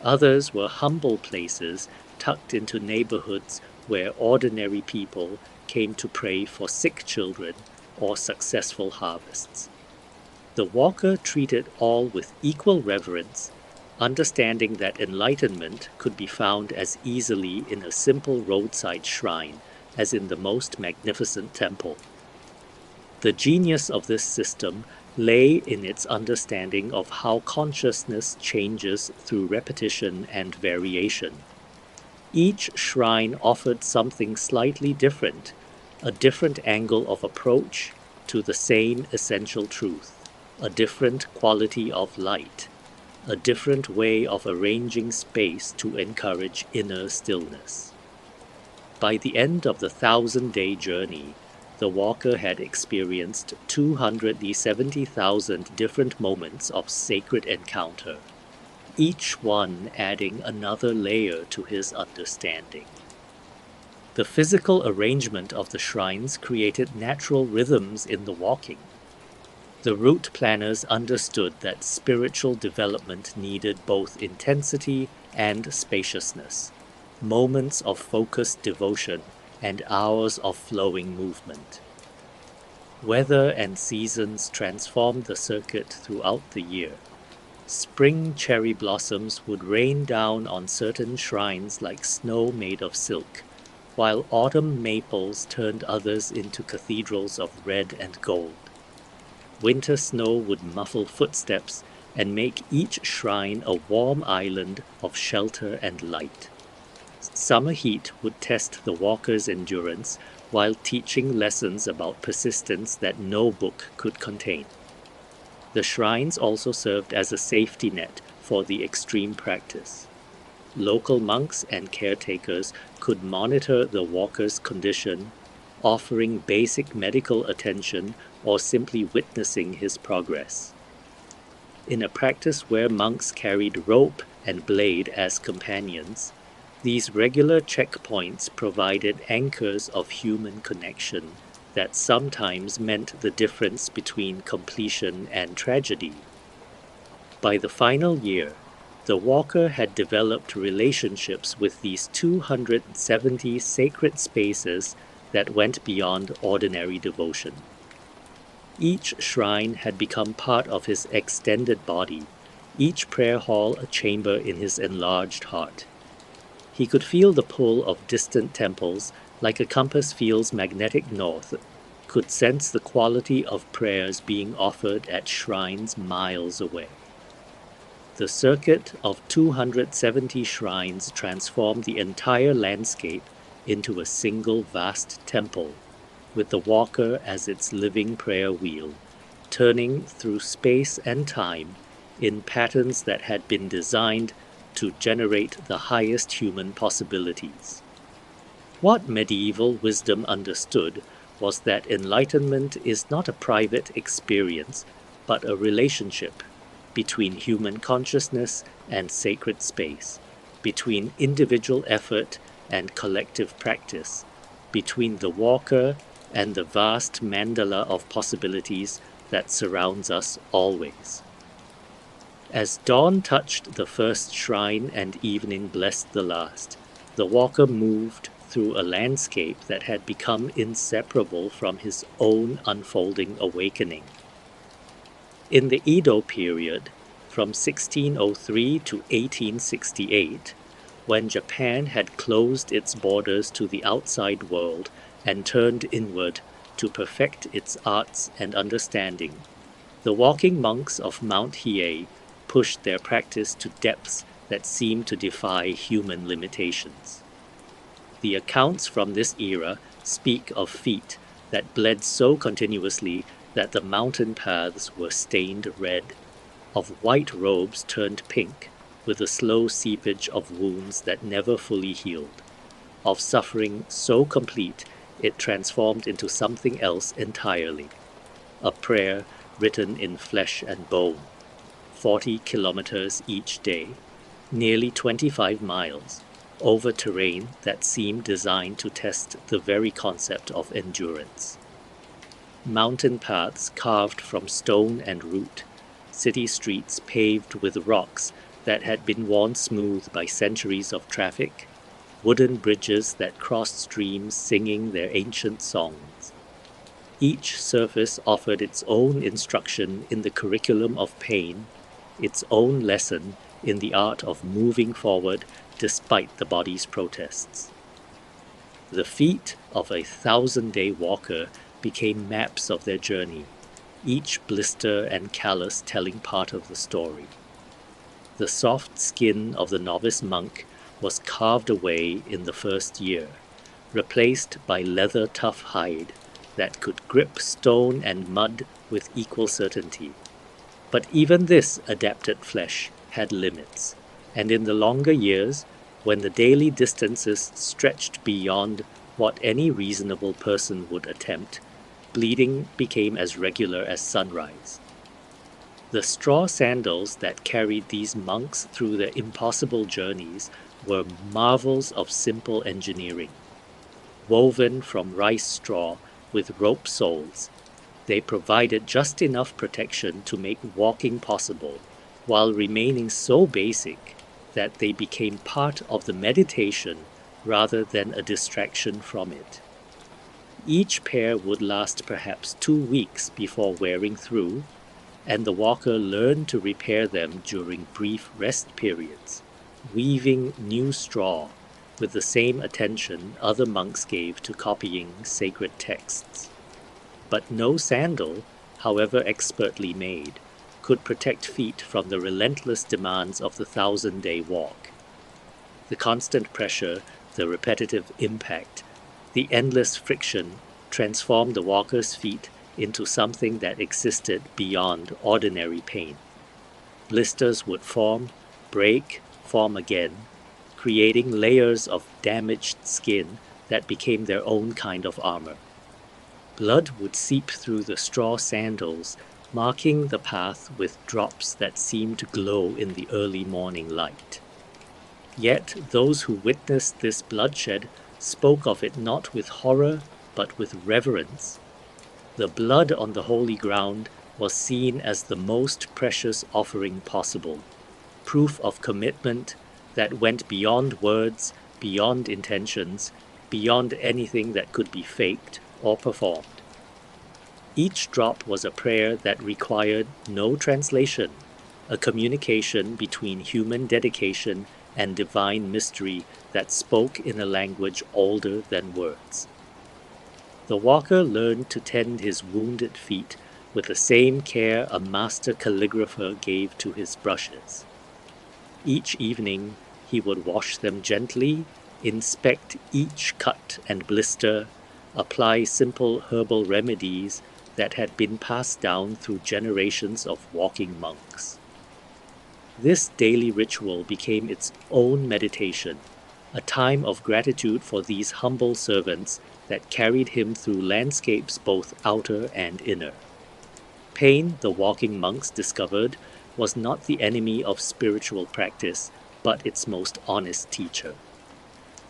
Others were humble places tucked into neighborhoods where ordinary people came to pray for sick children or successful harvests. The walker treated all with equal reverence, understanding that enlightenment could be found as easily in a simple roadside shrine as in the most magnificent temple. The genius of this system lay in its understanding of how consciousness changes through repetition and variation. Each shrine offered something slightly different, a different angle of approach to the same essential truth, a different quality of light, a different way of arranging space to encourage inner stillness. By the end of the 1,000-day journey, the walker had experienced 270,000 different moments of sacred encounter, each one adding another layer to his understanding. The physical arrangement of the shrines created natural rhythms in the walking. The route planners understood that spiritual development needed both intensity and spaciousness, moments of focused devotion and hours of flowing movement. Weather and seasons transformed the circuit throughout the year. Spring cherry blossoms would rain down on certain shrines like snow made of silk, while autumn maples turned others into cathedrals of red and gold. Winter snow would muffle footsteps and make each shrine a warm island of shelter and light. Summer heat would test the walker's endurance while teaching lessons about persistence that no book could contain. The shrines also served as a safety net for the extreme practice. Local monks and caretakers could monitor the walker's condition, offering basic medical attention or simply witnessing his progress. In a practice where monks carried rope and blade as companions, these regular checkpoints provided anchors of human connection that sometimes meant the difference between completion and tragedy. By the final year, the walker had developed relationships with these 270 sacred spaces that went beyond ordinary devotion. Each shrine had become part of his extended body, each prayer hall a chamber in his enlarged heart. He could feel the pull of distant temples like a compass feels magnetic north, could sense the quality of prayers being offered at shrines miles away. The circuit of 270 shrines transformed the entire landscape into a single vast temple, with the walker as its living prayer wheel, turning through space and time in patterns that had been designed to generate the highest human possibilities. What medieval wisdom understood was that enlightenment is not a private experience, but a relationship between human consciousness and sacred space, between individual effort and collective practice, between the walker and the vast mandala of possibilities that surrounds us always. As dawn touched the first shrine and evening blessed the last, the walker moved through a landscape that had become inseparable from his own unfolding awakening. In the Edo period, from 1603 to 1868, when Japan had closed its borders to the outside world and turned inward to perfect its arts and understanding, the walking monks of Mount Hiei pushed their practice to depths that seemed to defy human limitations. The accounts from this era speak of feet that bled so continuously that the mountain paths were stained red, of white robes turned pink with the slow seepage of wounds that never fully healed, of suffering so complete it transformed into something else entirely, a prayer written in flesh and bone, 40 kilometers each day, nearly 25 miles, over terrain that seemed designed to test the very concept of endurance. Mountain paths carved from stone and root, city streets paved with rocks that had been worn smooth by centuries of traffic, wooden bridges that crossed streams singing their ancient songs. Each surface offered its own instruction in the curriculum of pain, its own lesson in the art of moving forward despite the body's protests. The feet of a 1,000-day walker became maps of their journey, each blister and callus telling part of the story. The soft skin of the novice monk was carved away in the first year, replaced by leather-tough hide that could grip stone and mud with equal certainty. But even this adapted flesh had limits, and in the longer years, when the daily distances stretched beyond what any reasonable person would attempt, bleeding became as regular as sunrise. The straw sandals that carried these monks through their impossible journeys were marvels of simple engineering. Woven from rice straw with rope soles, they provided just enough protection to make walking possible, while remaining so basic that they became part of the meditation rather than a distraction from it. Each pair would last perhaps 2 weeks before wearing through, and the walker learned to repair them during brief rest periods, weaving new straw with the same attention other monks gave to copying sacred texts. But no sandal, however expertly made, could protect feet from the relentless demands of the 1,000-day walk. The constant pressure, the repetitive impact, the endless friction transformed the walker's feet into something that existed beyond ordinary pain. Blisters would form, break, form again, creating layers of damaged skin that became their own kind of armor. Blood would seep through the straw sandals, marking the path with drops that seemed to glow in the early morning light. Yet those who witnessed this bloodshed spoke of it not with horror, but with reverence. The blood on the holy ground was seen as the most precious offering possible, proof of commitment that went beyond words, beyond intentions, beyond anything that could be faked or performed. Each drop was a prayer that required no translation, a communication between human dedication and divine mystery that spoke in a language older than words. The walker learned to tend his wounded feet with the same care a master calligrapher gave to his brushes. Each evening he would wash them gently, inspect each cut and blister, apply simple herbal remedies that had been passed down through generations of walking monks. This daily ritual became its own meditation, a time of gratitude for these humble servants that carried him through landscapes both outer and inner. Pain, the walking monks discovered, was not the enemy of spiritual practice, but its most honest teacher.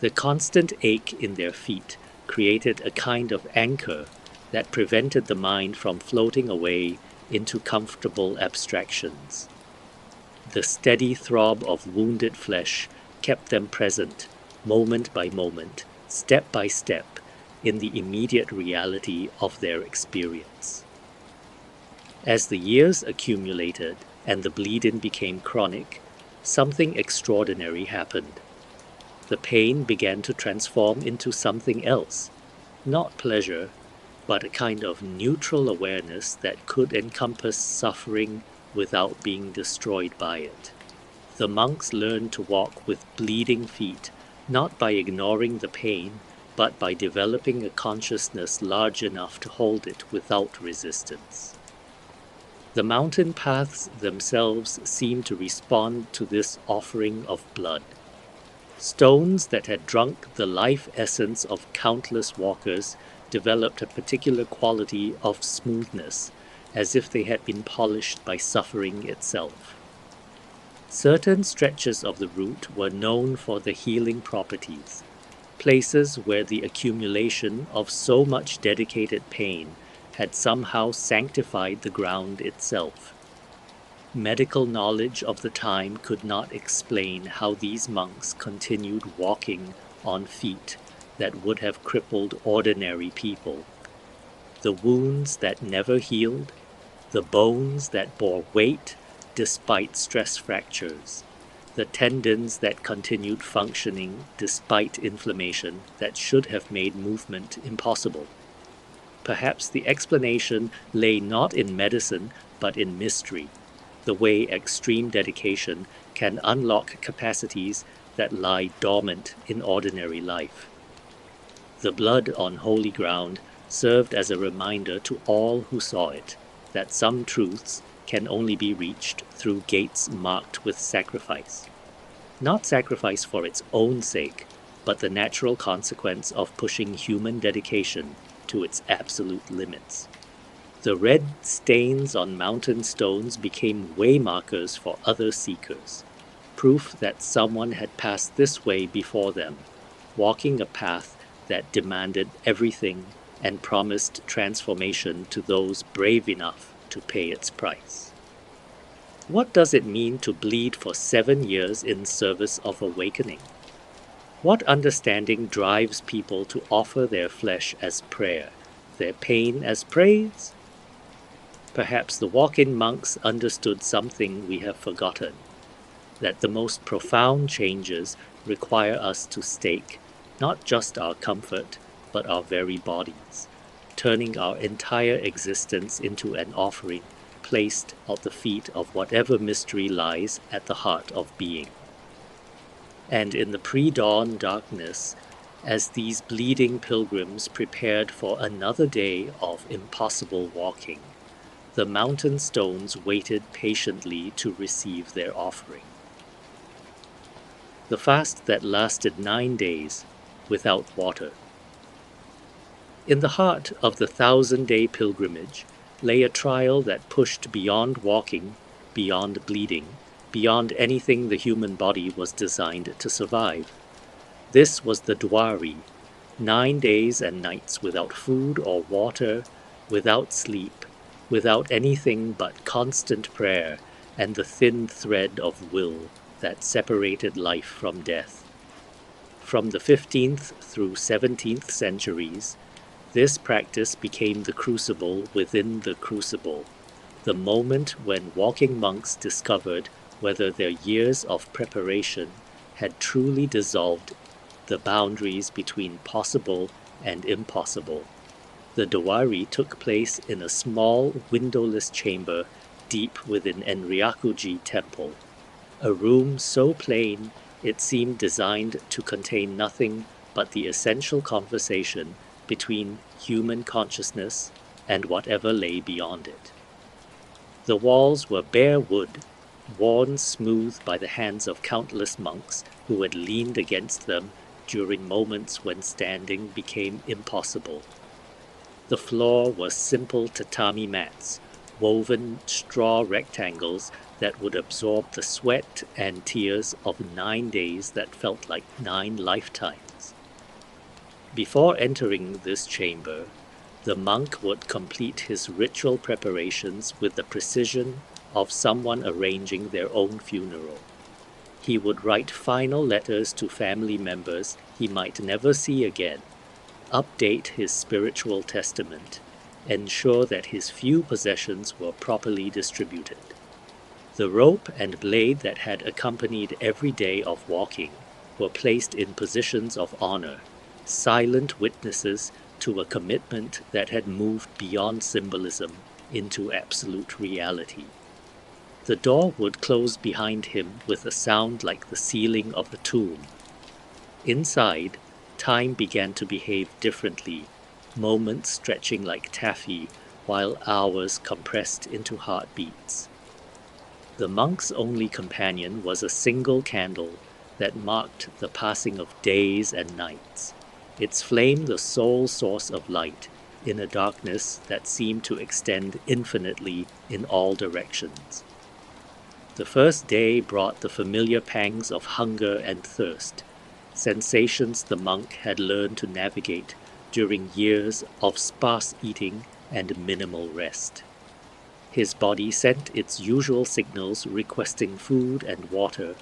The constant ache in their feet created a kind of anchor that prevented the mind from floating away into comfortable abstractions. The steady throb of wounded flesh kept them present, moment by moment, step by step, in the immediate reality of their experience. As the years accumulated and the bleeding became chronic, something extraordinary happened. The pain began to transform into something else, not pleasure, but a kind of neutral awareness that could encompass suffering without being destroyed by it. The monks learned to walk with bleeding feet, not by ignoring the pain, but by developing a consciousness large enough to hold it without resistance. The mountain paths themselves seemed to respond to this offering of blood. Stones that had drunk the life essence of countless walkers developed a particular quality of smoothness, as if they had been polished by suffering itself. Certain stretches of the route were known for their healing properties, places where the accumulation of so much dedicated pain had somehow sanctified the ground itself. Medical knowledge of the time could not explain how these monks continued walking on feet that would have crippled ordinary people. The wounds that never healed, the bones that bore weight despite stress fractures, the tendons that continued functioning despite inflammation that should have made movement impossible. Perhaps the explanation lay not in medicine, but in mystery, the way extreme dedication can unlock capacities that lie dormant in ordinary life. The blood on holy ground served as a reminder to all who saw it that some truths can only be reached through gates marked with sacrifice. Not sacrifice for its own sake, but the natural consequence of pushing human dedication to its absolute limits. The red stains on mountain stones became waymarkers for other seekers, proof that someone had passed this way before them, walking a path that demanded everything and promised transformation to those brave enough to pay its price. What does it mean to bleed for 7 years in service of awakening? What understanding drives people to offer their flesh as prayer, their pain as praise? Perhaps the walk-in monks understood something we have forgotten, that the most profound changes require us to stake not just our comfort, but our very bodies, turning our entire existence into an offering placed at the feet of whatever mystery lies at the heart of being. And in the pre-dawn darkness, as these bleeding pilgrims prepared for another day of impossible walking, the mountain stones waited patiently to receive their offering. The fast that lasted 9 days, without water. In the heart of the 1,000-day pilgrimage lay a trial that pushed beyond walking, beyond bleeding, beyond anything the human body was designed to survive. This was the Dwari, 9 days and nights without food or water, without sleep, without anything but constant prayer and the thin thread of will that separated life from death. From the 15th through 17th centuries, this practice became the crucible within the crucible, the moment when walking monks discovered whether their years of preparation had truly dissolved the boundaries between possible and impossible. The Dwari took place in a small, windowless chamber deep within Enryakuji Temple, a room so plain it seemed designed to contain nothing but the essential conversation between human consciousness and whatever lay beyond it. The walls were bare wood, worn smooth by the hands of countless monks who had leaned against them during moments when standing became impossible. The floor was simple tatami mats, woven straw rectangles that would absorb the sweat and tears of 9 days that felt like 9 lifetimes. Before entering this chamber, the monk would complete his ritual preparations with the precision of someone arranging their own funeral. He would write final letters to family members he might never see again, update his spiritual testament, ensure that his few possessions were properly distributed. The rope and blade that had accompanied every day of walking were placed in positions of honor, silent witnesses to a commitment that had moved beyond symbolism into absolute reality. The door would close behind him with a sound like the sealing of a tomb. Inside, time began to behave differently, moments stretching like taffy while hours compressed into heartbeats. The monk's only companion was a single candle that marked the passing of days and nights, its flame the sole source of light in a darkness that seemed to extend infinitely in all directions. The first day brought the familiar pangs of hunger and thirst, sensations the monk had learned to navigate during years of sparse eating and minimal rest. His body sent its usual signals requesting food and water,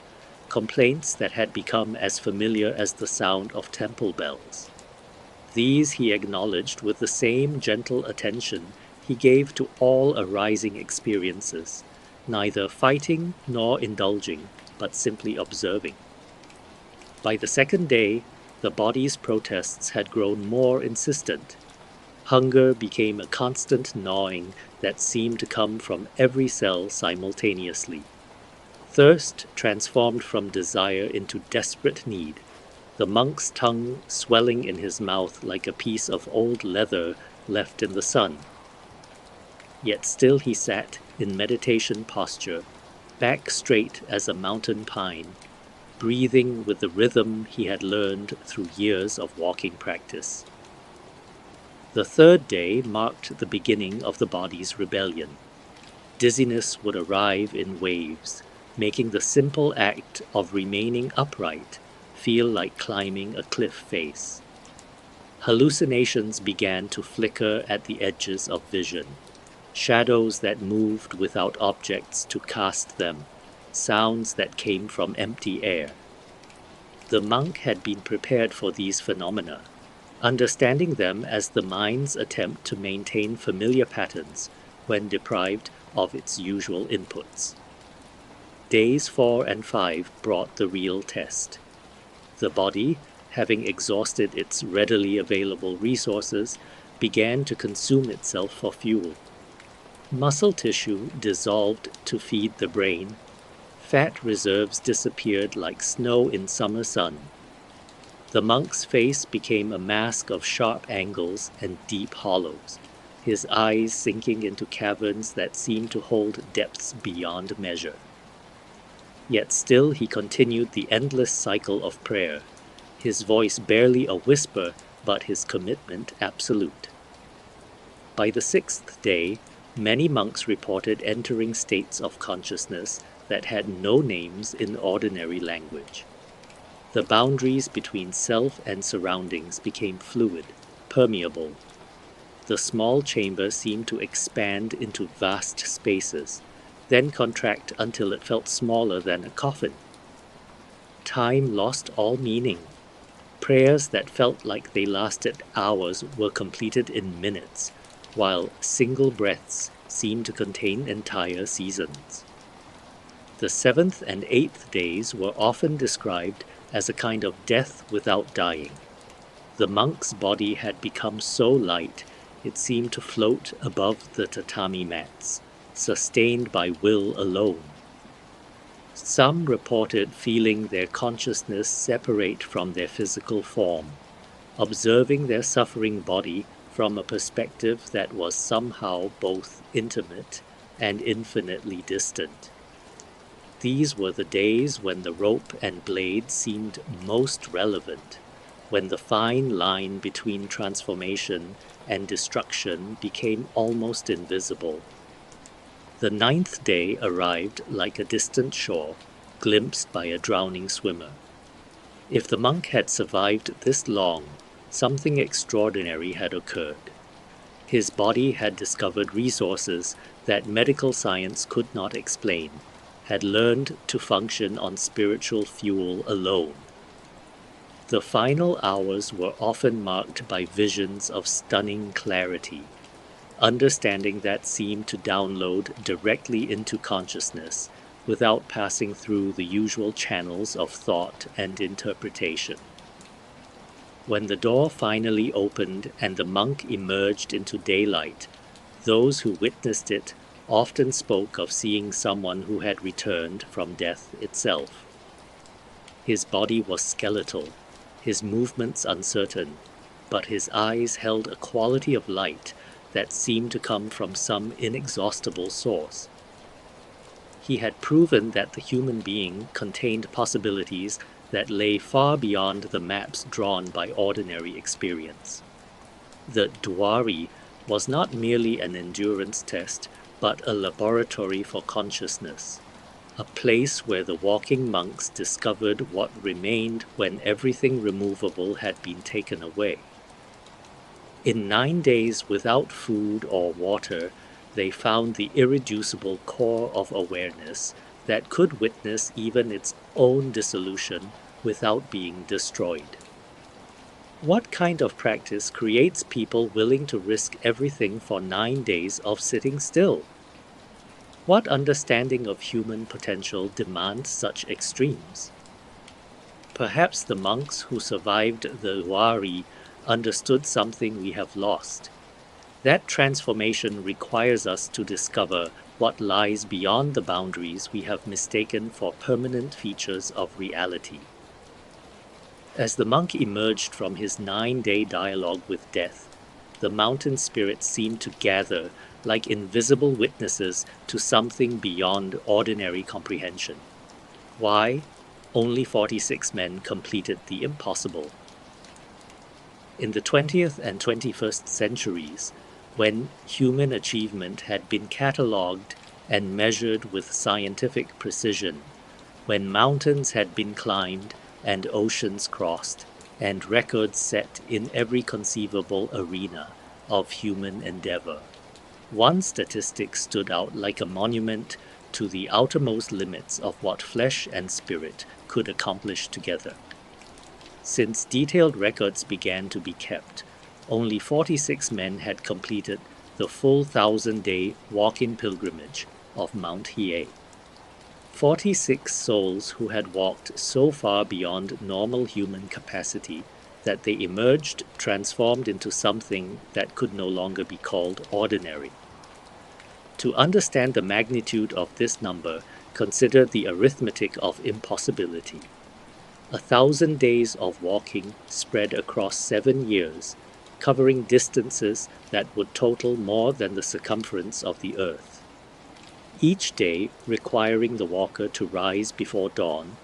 complaints that had become as familiar as the sound of temple bells. These he acknowledged with the same gentle attention he gave to all arising experiences, neither fighting nor indulging, but simply observing. By the second day, the body's protests had grown more insistent. Hunger became a constant gnawing that seemed to come from every cell simultaneously. Thirst transformed from desire into desperate need, the monk's tongue swelling in his mouth like a piece of old leather left in the sun. Yet still he sat in meditation posture, back straight as a mountain pine, breathing with the rhythm he had learned through years of walking practice. The third day marked the beginning of the body's rebellion. Dizziness would arrive in waves, making the simple act of remaining upright feel like climbing a cliff face. Hallucinations began to flicker at the edges of vision, shadows that moved without objects to cast them, sounds that came from empty air. The monk had been prepared for these phenomena, understanding them as the mind's attempt to maintain familiar patterns when deprived of its usual inputs. Days 4 and 5 brought the real test. The body, having exhausted its readily available resources, began to consume itself for fuel. Muscle tissue dissolved to feed the brain. Fat reserves disappeared like snow in summer sun. The monk's face became a mask of sharp angles and deep hollows, his eyes sinking into caverns that seemed to hold depths beyond measure. Yet still he continued the endless cycle of prayer, his voice barely a whisper, but his commitment absolute. By the 6th day, many monks reported entering states of consciousness that had no names in ordinary language. The boundaries between self and surroundings became fluid, permeable. The small chamber seemed to expand into vast spaces, then contract until it felt smaller than a coffin. Time lost all meaning. Prayers that felt like they lasted hours were completed in minutes, while single breaths seemed to contain entire seasons. The 7th and 8th days were often described as a kind of death without dying. The monk's body had become so light it seemed to float above the tatami mats, sustained by will alone. Some reported feeling their consciousness separate from their physical form, observing their suffering body from a perspective that was somehow both intimate and infinitely distant. These were the days when the rope and blade seemed most relevant, when the fine line between transformation and destruction became almost invisible. The 9th day arrived like a distant shore, glimpsed by a drowning swimmer. If the monk had survived this long, something extraordinary had occurred. His body had discovered resources that medical science could not explain, had learned to function on spiritual fuel alone. The final hours were often marked by visions of stunning clarity, understanding that seemed to download directly into consciousness without passing through the usual channels of thought and interpretation. When the door finally opened and the monk emerged into daylight, those who witnessed it often spoke of seeing someone who had returned from death itself. His body was skeletal, his movements uncertain, but his eyes held a quality of light that seemed to come from some inexhaustible source. He had proven that the human being contained possibilities that lay far beyond the maps drawn by ordinary experience. The Dwari was not merely an endurance test, but a laboratory for consciousness, a place where the walking monks discovered what remained when everything removable had been taken away. In 9 days without food or water, they found the irreducible core of awareness that could witness even its own dissolution without being destroyed. What kind of practice creates people willing to risk everything for 9 days of sitting still? What understanding of human potential demands such extremes? Perhaps the monks who survived the Wari understood something we have lost. That transformation requires us to discover what lies beyond the boundaries we have mistaken for permanent features of reality. As the monk emerged from his 9-day dialogue with death, the mountain spirits seemed to gather like invisible witnesses to something beyond ordinary comprehension. Why? Only 46 men completed the impossible. In the 20th and 21st centuries, when human achievement had been catalogued and measured with scientific precision, when mountains had been climbed and oceans crossed, and records set in every conceivable arena of human endeavor, one statistic stood out like a monument to the outermost limits of what flesh and spirit could accomplish together. Since detailed records began to be kept, only 46 men had completed the full 1,000-day walking pilgrimage of Mount Hiei. 46 souls who had walked so far beyond normal human capacity that they emerged transformed into something that could no longer be called ordinary. To understand the magnitude of this number, consider the arithmetic of impossibility. 1,000 days of walking spread across 7 years, covering distances that would total more than the circumference of the earth. Each day requiring the walker to rise before dawn,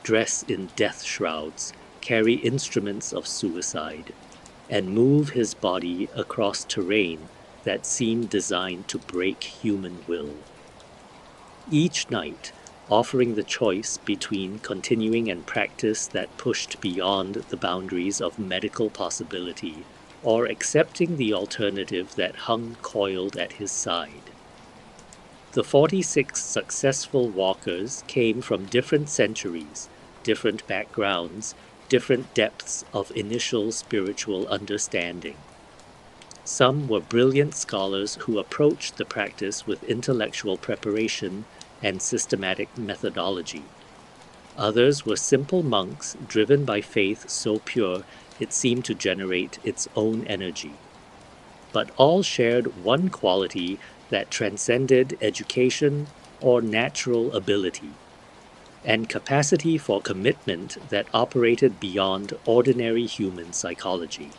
dress in death shrouds, carry instruments of suicide, and move his body across terrain that seemed designed to break human will. Each night, offering the choice between continuing a practice that pushed beyond the boundaries of medical possibility or accepting the alternative that hung coiled at his side. The 46 successful walkers came from different centuries, different backgrounds, different depths of initial spiritual understanding. Some were brilliant scholars who approached the practice with intellectual preparation and systematic methodology. Others were simple monks driven by faith so pure it seemed to generate its own energy. But all shared one quality that transcended education or natural ability, and capacity for commitment that operated beyond ordinary human psychology.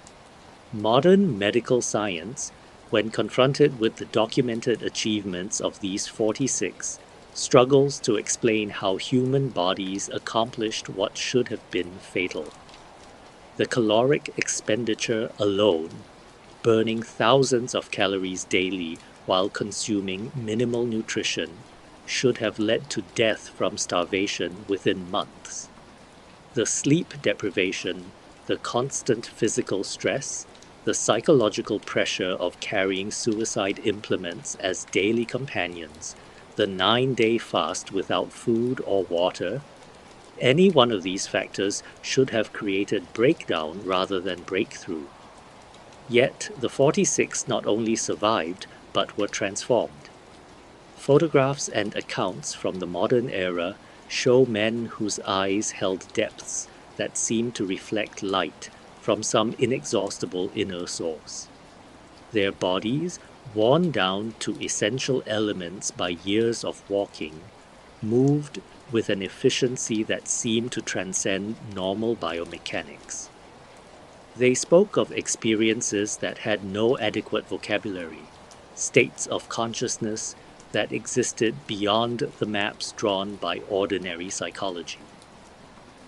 Modern medical science, when confronted with the documented achievements of these 46, struggles to explain how human bodies accomplished what should have been fatal. The caloric expenditure alone, burning thousands of calories daily while consuming minimal nutrition, should have led to death from starvation within months. The sleep deprivation, the constant physical stress, the psychological pressure of carrying suicide implements as daily companions, the 9-day fast without food or water. Any one of these factors should have created breakdown rather than breakthrough. Yet the 46 not only survived, but were transformed. Photographs and accounts from the modern era show men whose eyes held depths that seemed to reflect light from some inexhaustible inner source. Their bodies, worn down to essential elements by years of walking, moved with an efficiency that seemed to transcend normal biomechanics. They spoke of experiences that had no adequate vocabulary, states of consciousness that existed beyond the maps drawn by ordinary psychology.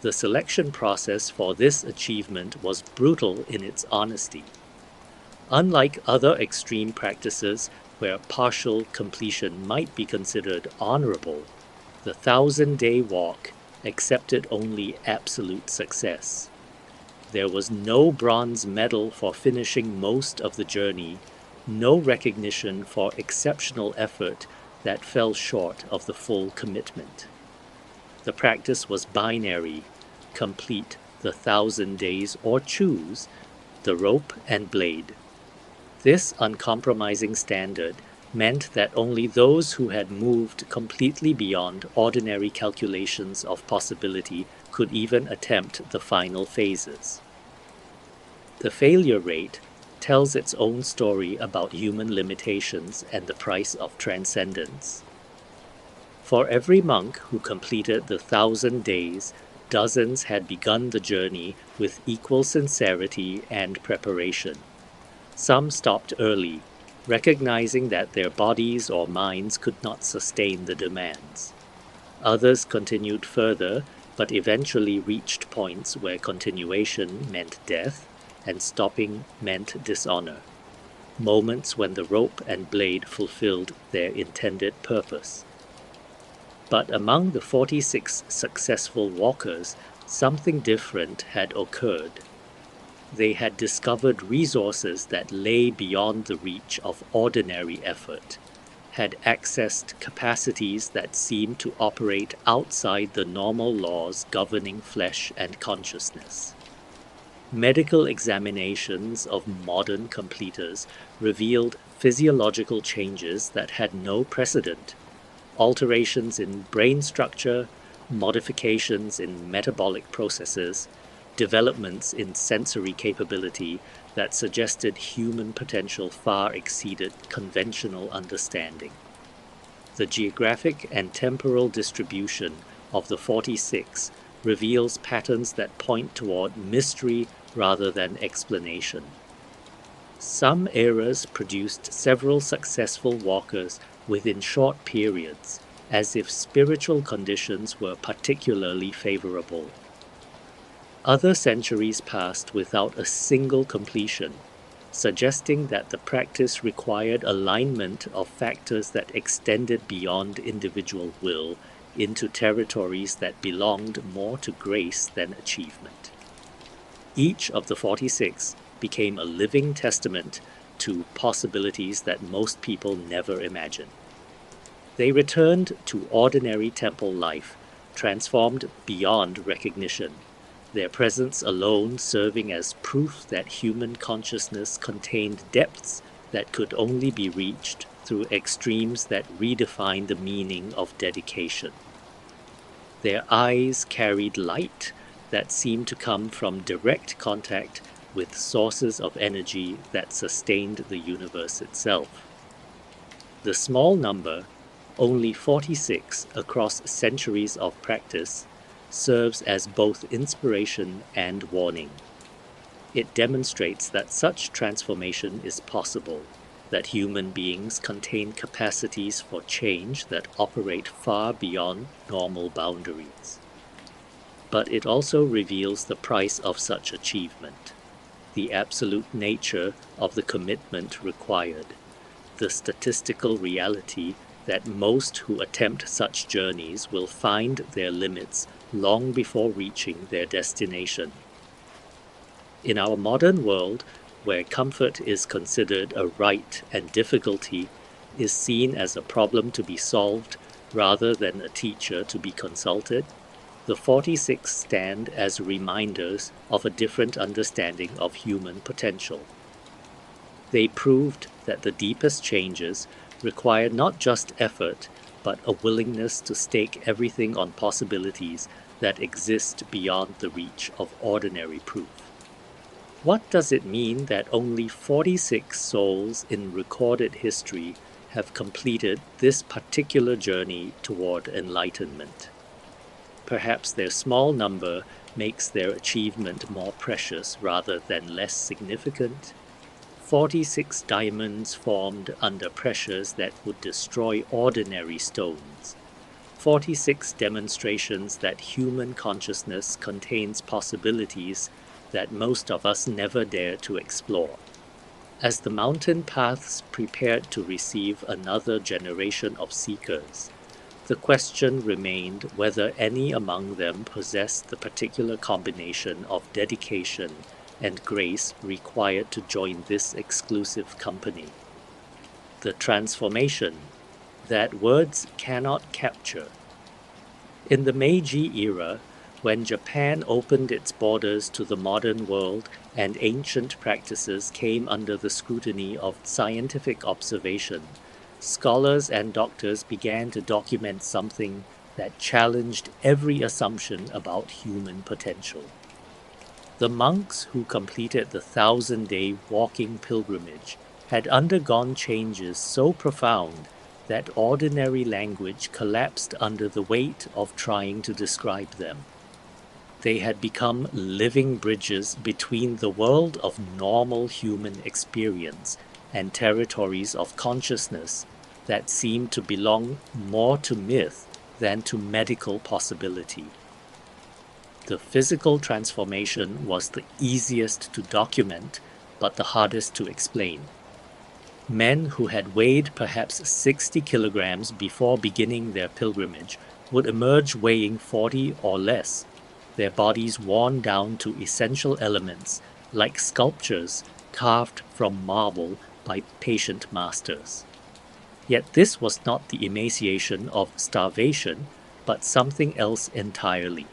The selection process for this achievement was brutal in its honesty. Unlike other extreme practices where partial completion might be considered honorable, the 1,000-day walk accepted only absolute success. There was no bronze medal for finishing most of the journey, no recognition for exceptional effort that fell short of the full commitment. The practice was binary: complete the 1,000 days or choose the rope and blade. This uncompromising standard meant that only those who had moved completely beyond ordinary calculations of possibility could even attempt the final phases. The failure rate tells its own story about human limitations and the price of transcendence. For every monk who completed the 1,000 days, dozens had begun the journey with equal sincerity and preparation. Some stopped early, recognizing that their bodies or minds could not sustain the demands. Others continued further, but eventually reached points where continuation meant death and stopping meant dishonor, moments when the rope and blade fulfilled their intended purpose. But among the 46 successful walkers, something different had occurred. They had discovered resources that lay beyond the reach of ordinary effort, had accessed capacities that seemed to operate outside the normal laws governing flesh and consciousness. Medical examinations of modern completers revealed physiological changes that had no precedent: alterations in brain structure, modifications in metabolic processes, developments in sensory capability that suggested human potential far exceeded conventional understanding. The geographic and temporal distribution of the 46 reveals patterns that point toward mystery rather than explanation. Some eras produced several successful walkers within short periods, as if spiritual conditions were particularly favorable. Other centuries passed without a single completion, suggesting that the practice required alignment of factors that extended beyond individual will into territories that belonged more to grace than achievement. Each of the 46 became a living testament to possibilities that most people never imagined. They returned to ordinary temple life, transformed beyond recognition, their presence alone serving as proof that human consciousness contained depths that could only be reached through extremes that redefined the meaning of dedication. Their eyes carried light that seemed to come from direct contact with sources of energy that sustained the universe itself. The small number, only 46 across centuries of practice, serves as both inspiration and warning. It demonstrates that such transformation is possible, that human beings contain capacities for change that operate far beyond normal boundaries. But it also reveals the price of such achievement, the absolute nature of the commitment required, the statistical reality that most who attempt such journeys will find their limits long before reaching their destination. In our modern world, where comfort is considered a right and difficulty is seen as a problem to be solved rather than a teacher to be consulted, the 46 stand as reminders of a different understanding of human potential. They proved that the deepest changes require not just effort, but a willingness to stake everything on possibilities that exist beyond the reach of ordinary proof. What does it mean that only 46 souls in recorded history have completed this particular journey toward enlightenment? Perhaps their small number makes their achievement more precious rather than less significant. 46 diamonds formed under pressures that would destroy ordinary stones. 46 demonstrations that human consciousness contains possibilities that most of us never dare to explore. As the mountain paths prepared to receive another generation of seekers, the question remained whether any among them possessed the particular combination of dedication and grace required to join this exclusive company. The transformation that words cannot capture. In the Meiji era, when Japan opened its borders to the modern world and ancient practices came under the scrutiny of scientific observation, scholars and doctors began to document something that challenged every assumption about human potential. The monks who completed the 1,000-day walking pilgrimage had undergone changes so profound that ordinary language collapsed under the weight of trying to describe them. They had become living bridges between the world of normal human experience and territories of consciousness that seemed to belong more to myth than to medical possibility. The physical transformation was the easiest to document, but the hardest to explain. Men who had weighed perhaps 60 kilograms before beginning their pilgrimage would emerge weighing 40 or less, their bodies worn down to essential elements like sculptures carved from marble by patient masters. Yet this was not the emaciation of starvation, but something else entirely.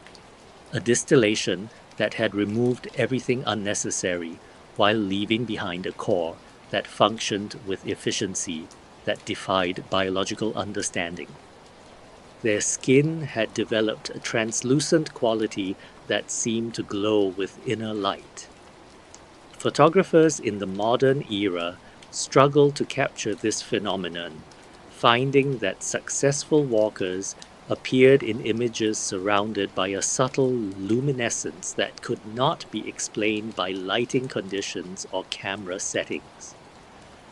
A distillation that had removed everything unnecessary while leaving behind a core that functioned with efficiency that defied biological understanding. Their skin had developed a translucent quality that seemed to glow with inner light. Photographers in the modern era struggled to capture this phenomenon, finding that successful walkers appeared in images surrounded by a subtle luminescence that could not be explained by lighting conditions or camera settings.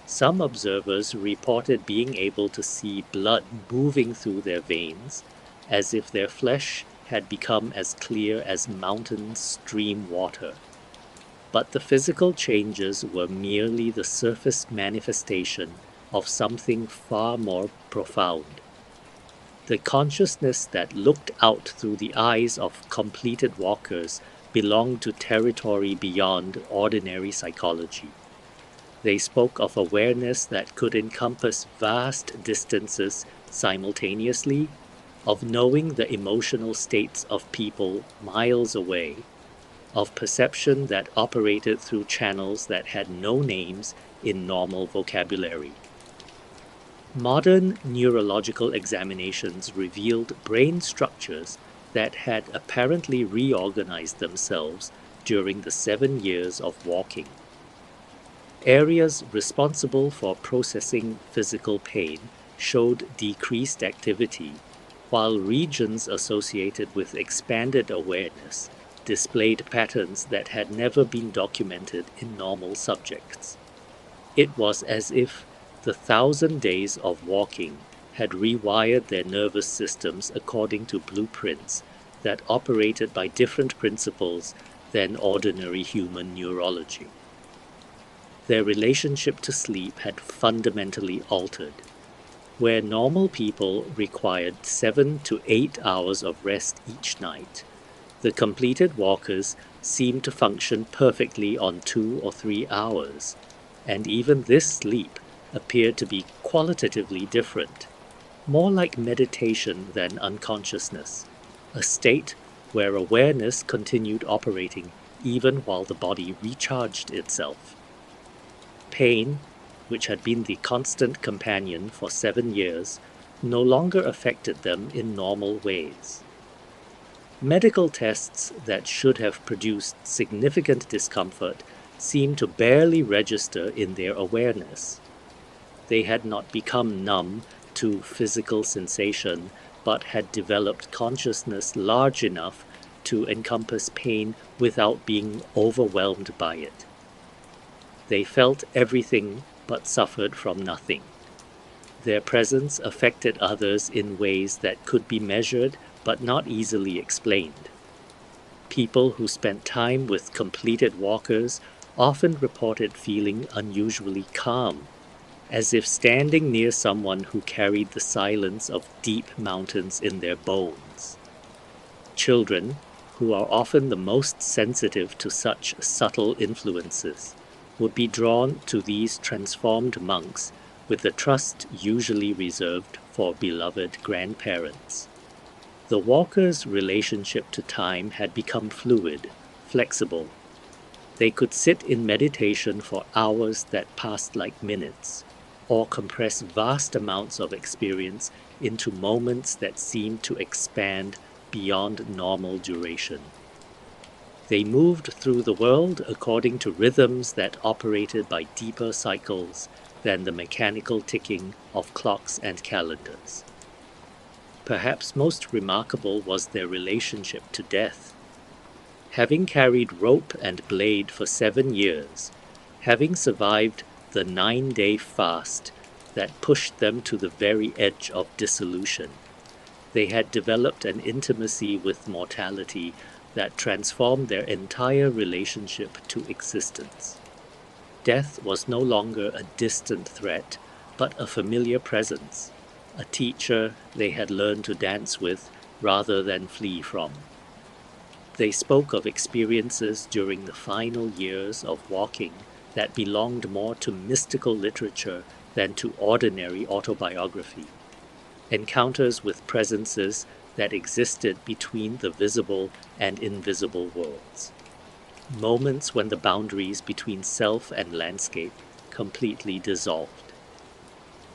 Some observers reported being able to see blood moving through their veins, as if their flesh had become as clear as mountain stream water. But the physical changes were merely the surface manifestation of something far more profound. The consciousness that looked out through the eyes of completed walkers belonged to territory beyond ordinary psychology. They spoke of awareness that could encompass vast distances simultaneously, of knowing the emotional states of people miles away, of perception that operated through channels that had no names in normal vocabulary. Modern neurological examinations revealed brain structures that had apparently reorganized themselves during the 7 years of walking. Areas responsible for processing physical pain showed decreased activity, while regions associated with expanded awareness displayed patterns that had never been documented in normal subjects. It was as if the 1,000 days of walking had rewired their nervous systems according to blueprints that operated by different principles than ordinary human neurology. Their relationship to sleep had fundamentally altered. Where normal people required 7 to 8 hours of rest each night, The completed walkers seemed to function perfectly on 2 or 3 hours, and even this sleep appeared to be qualitatively different, more like meditation than unconsciousness, a state where awareness continued operating even while the body recharged itself. Pain, which had been the constant companion for 7 years, no longer affected them in normal ways. Medical tests that should have produced significant discomfort seemed to barely register in their awareness. They had not become numb to physical sensation, but had developed consciousness large enough to encompass pain without being overwhelmed by it. They felt everything but suffered from nothing. Their presence affected others in ways that could be measured but not easily explained. People who spent time with completed walkers often reported feeling unusually calm, as if standing near someone who carried the silence of deep mountains in their bones. Children, who are often the most sensitive to such subtle influences, would be drawn to these transformed monks with the trust usually reserved for beloved grandparents. The walkers' relationship to time had become fluid, flexible. They could sit in meditation for hours that passed like minutes, or compress vast amounts of experience into moments that seemed to expand beyond normal duration. They moved through the world according to rhythms that operated by deeper cycles than the mechanical ticking of clocks and calendars. Perhaps most remarkable was their relationship to death. Having carried rope and blade for 7 years, having survived the 9-day fast that pushed them to the very edge of dissolution, they had developed an intimacy with mortality that transformed their entire relationship to existence. Death was no longer a distant threat, but a familiar presence, a teacher they had learned to dance with rather than flee from. They spoke of experiences during the final years of walking that belonged more to mystical literature than to ordinary autobiography, encounters with presences that existed between the visible and invisible worlds, moments when the boundaries between self and landscape completely dissolved.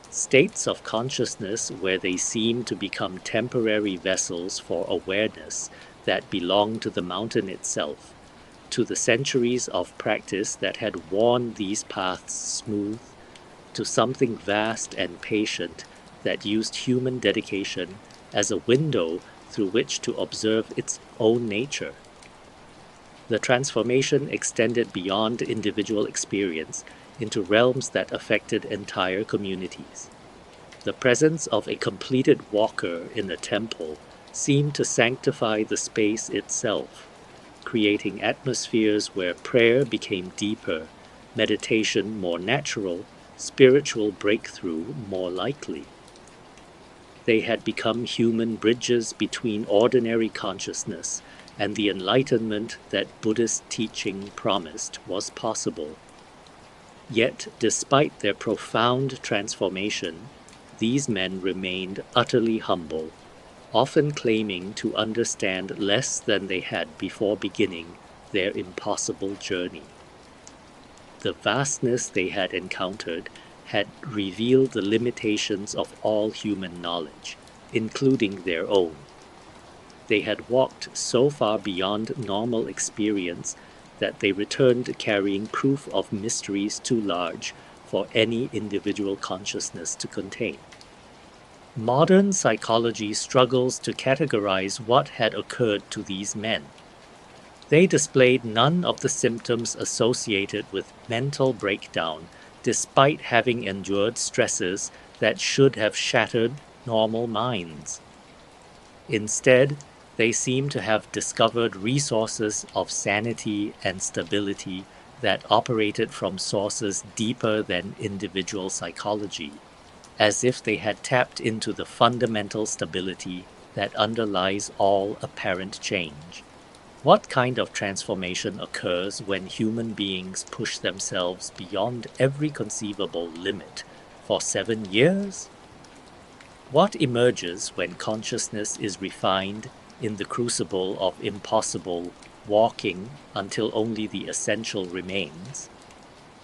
States of consciousness where they seemed to become temporary vessels for awareness that belonged to the mountain itself, to the centuries of practice that had worn these paths smooth, to something vast and patient that used human dedication as a window through which to observe its own nature. The transformation extended beyond individual experience into realms that affected entire communities. The presence of a completed walker in a temple seemed to sanctify the space itself, creating atmospheres where prayer became deeper, meditation more natural, spiritual breakthrough more likely. They had become human bridges between ordinary consciousness and the enlightenment that Buddhist teaching promised was possible. Yet, despite their profound transformation, these men remained utterly humble, often claiming to understand less than they had before beginning their impossible journey. The vastness they had encountered had revealed the limitations of all human knowledge, including their own. They had walked so far beyond normal experience that they returned carrying proof of mysteries too large for any individual consciousness to contain. Modern psychology struggles to categorize what had occurred to these men. They displayed none of the symptoms associated with mental breakdown, despite having endured stresses that should have shattered normal minds. Instead, they seem to have discovered resources of sanity and stability that operated from sources deeper than individual psychology, as if they had tapped into the fundamental stability that underlies all apparent change. What kind of transformation occurs when human beings push themselves beyond every conceivable limit for 7 years? What emerges when consciousness is refined in the crucible of impossible walking until only the essential remains?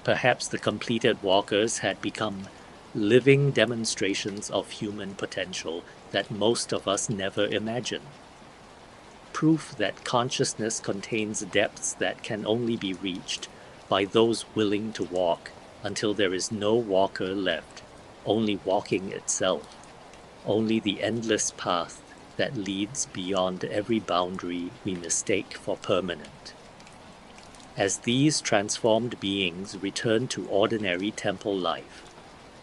Perhaps the completed walkers had become living demonstrations of human potential that most of us never imagine. Proof that consciousness contains depths that can only be reached by those willing to walk until there is no walker left, only walking itself, only the endless path that leads beyond every boundary we mistake for permanent. As these transformed beings return to ordinary temple life,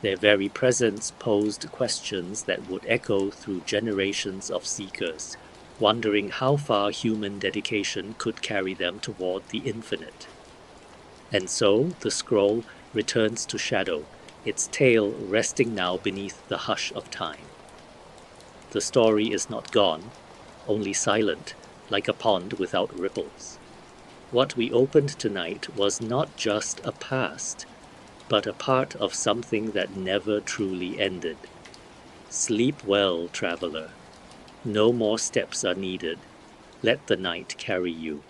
their very presence posed questions that would echo through generations of seekers, wondering how far human dedication could carry them toward the infinite. And so the scroll returns to shadow, its tail resting now beneath the hush of time. The story is not gone, only silent, like a pond without ripples. What we opened tonight was not just a past, but a part of something that never truly ended. Sleep well, traveler. No more steps are needed. Let the night carry you.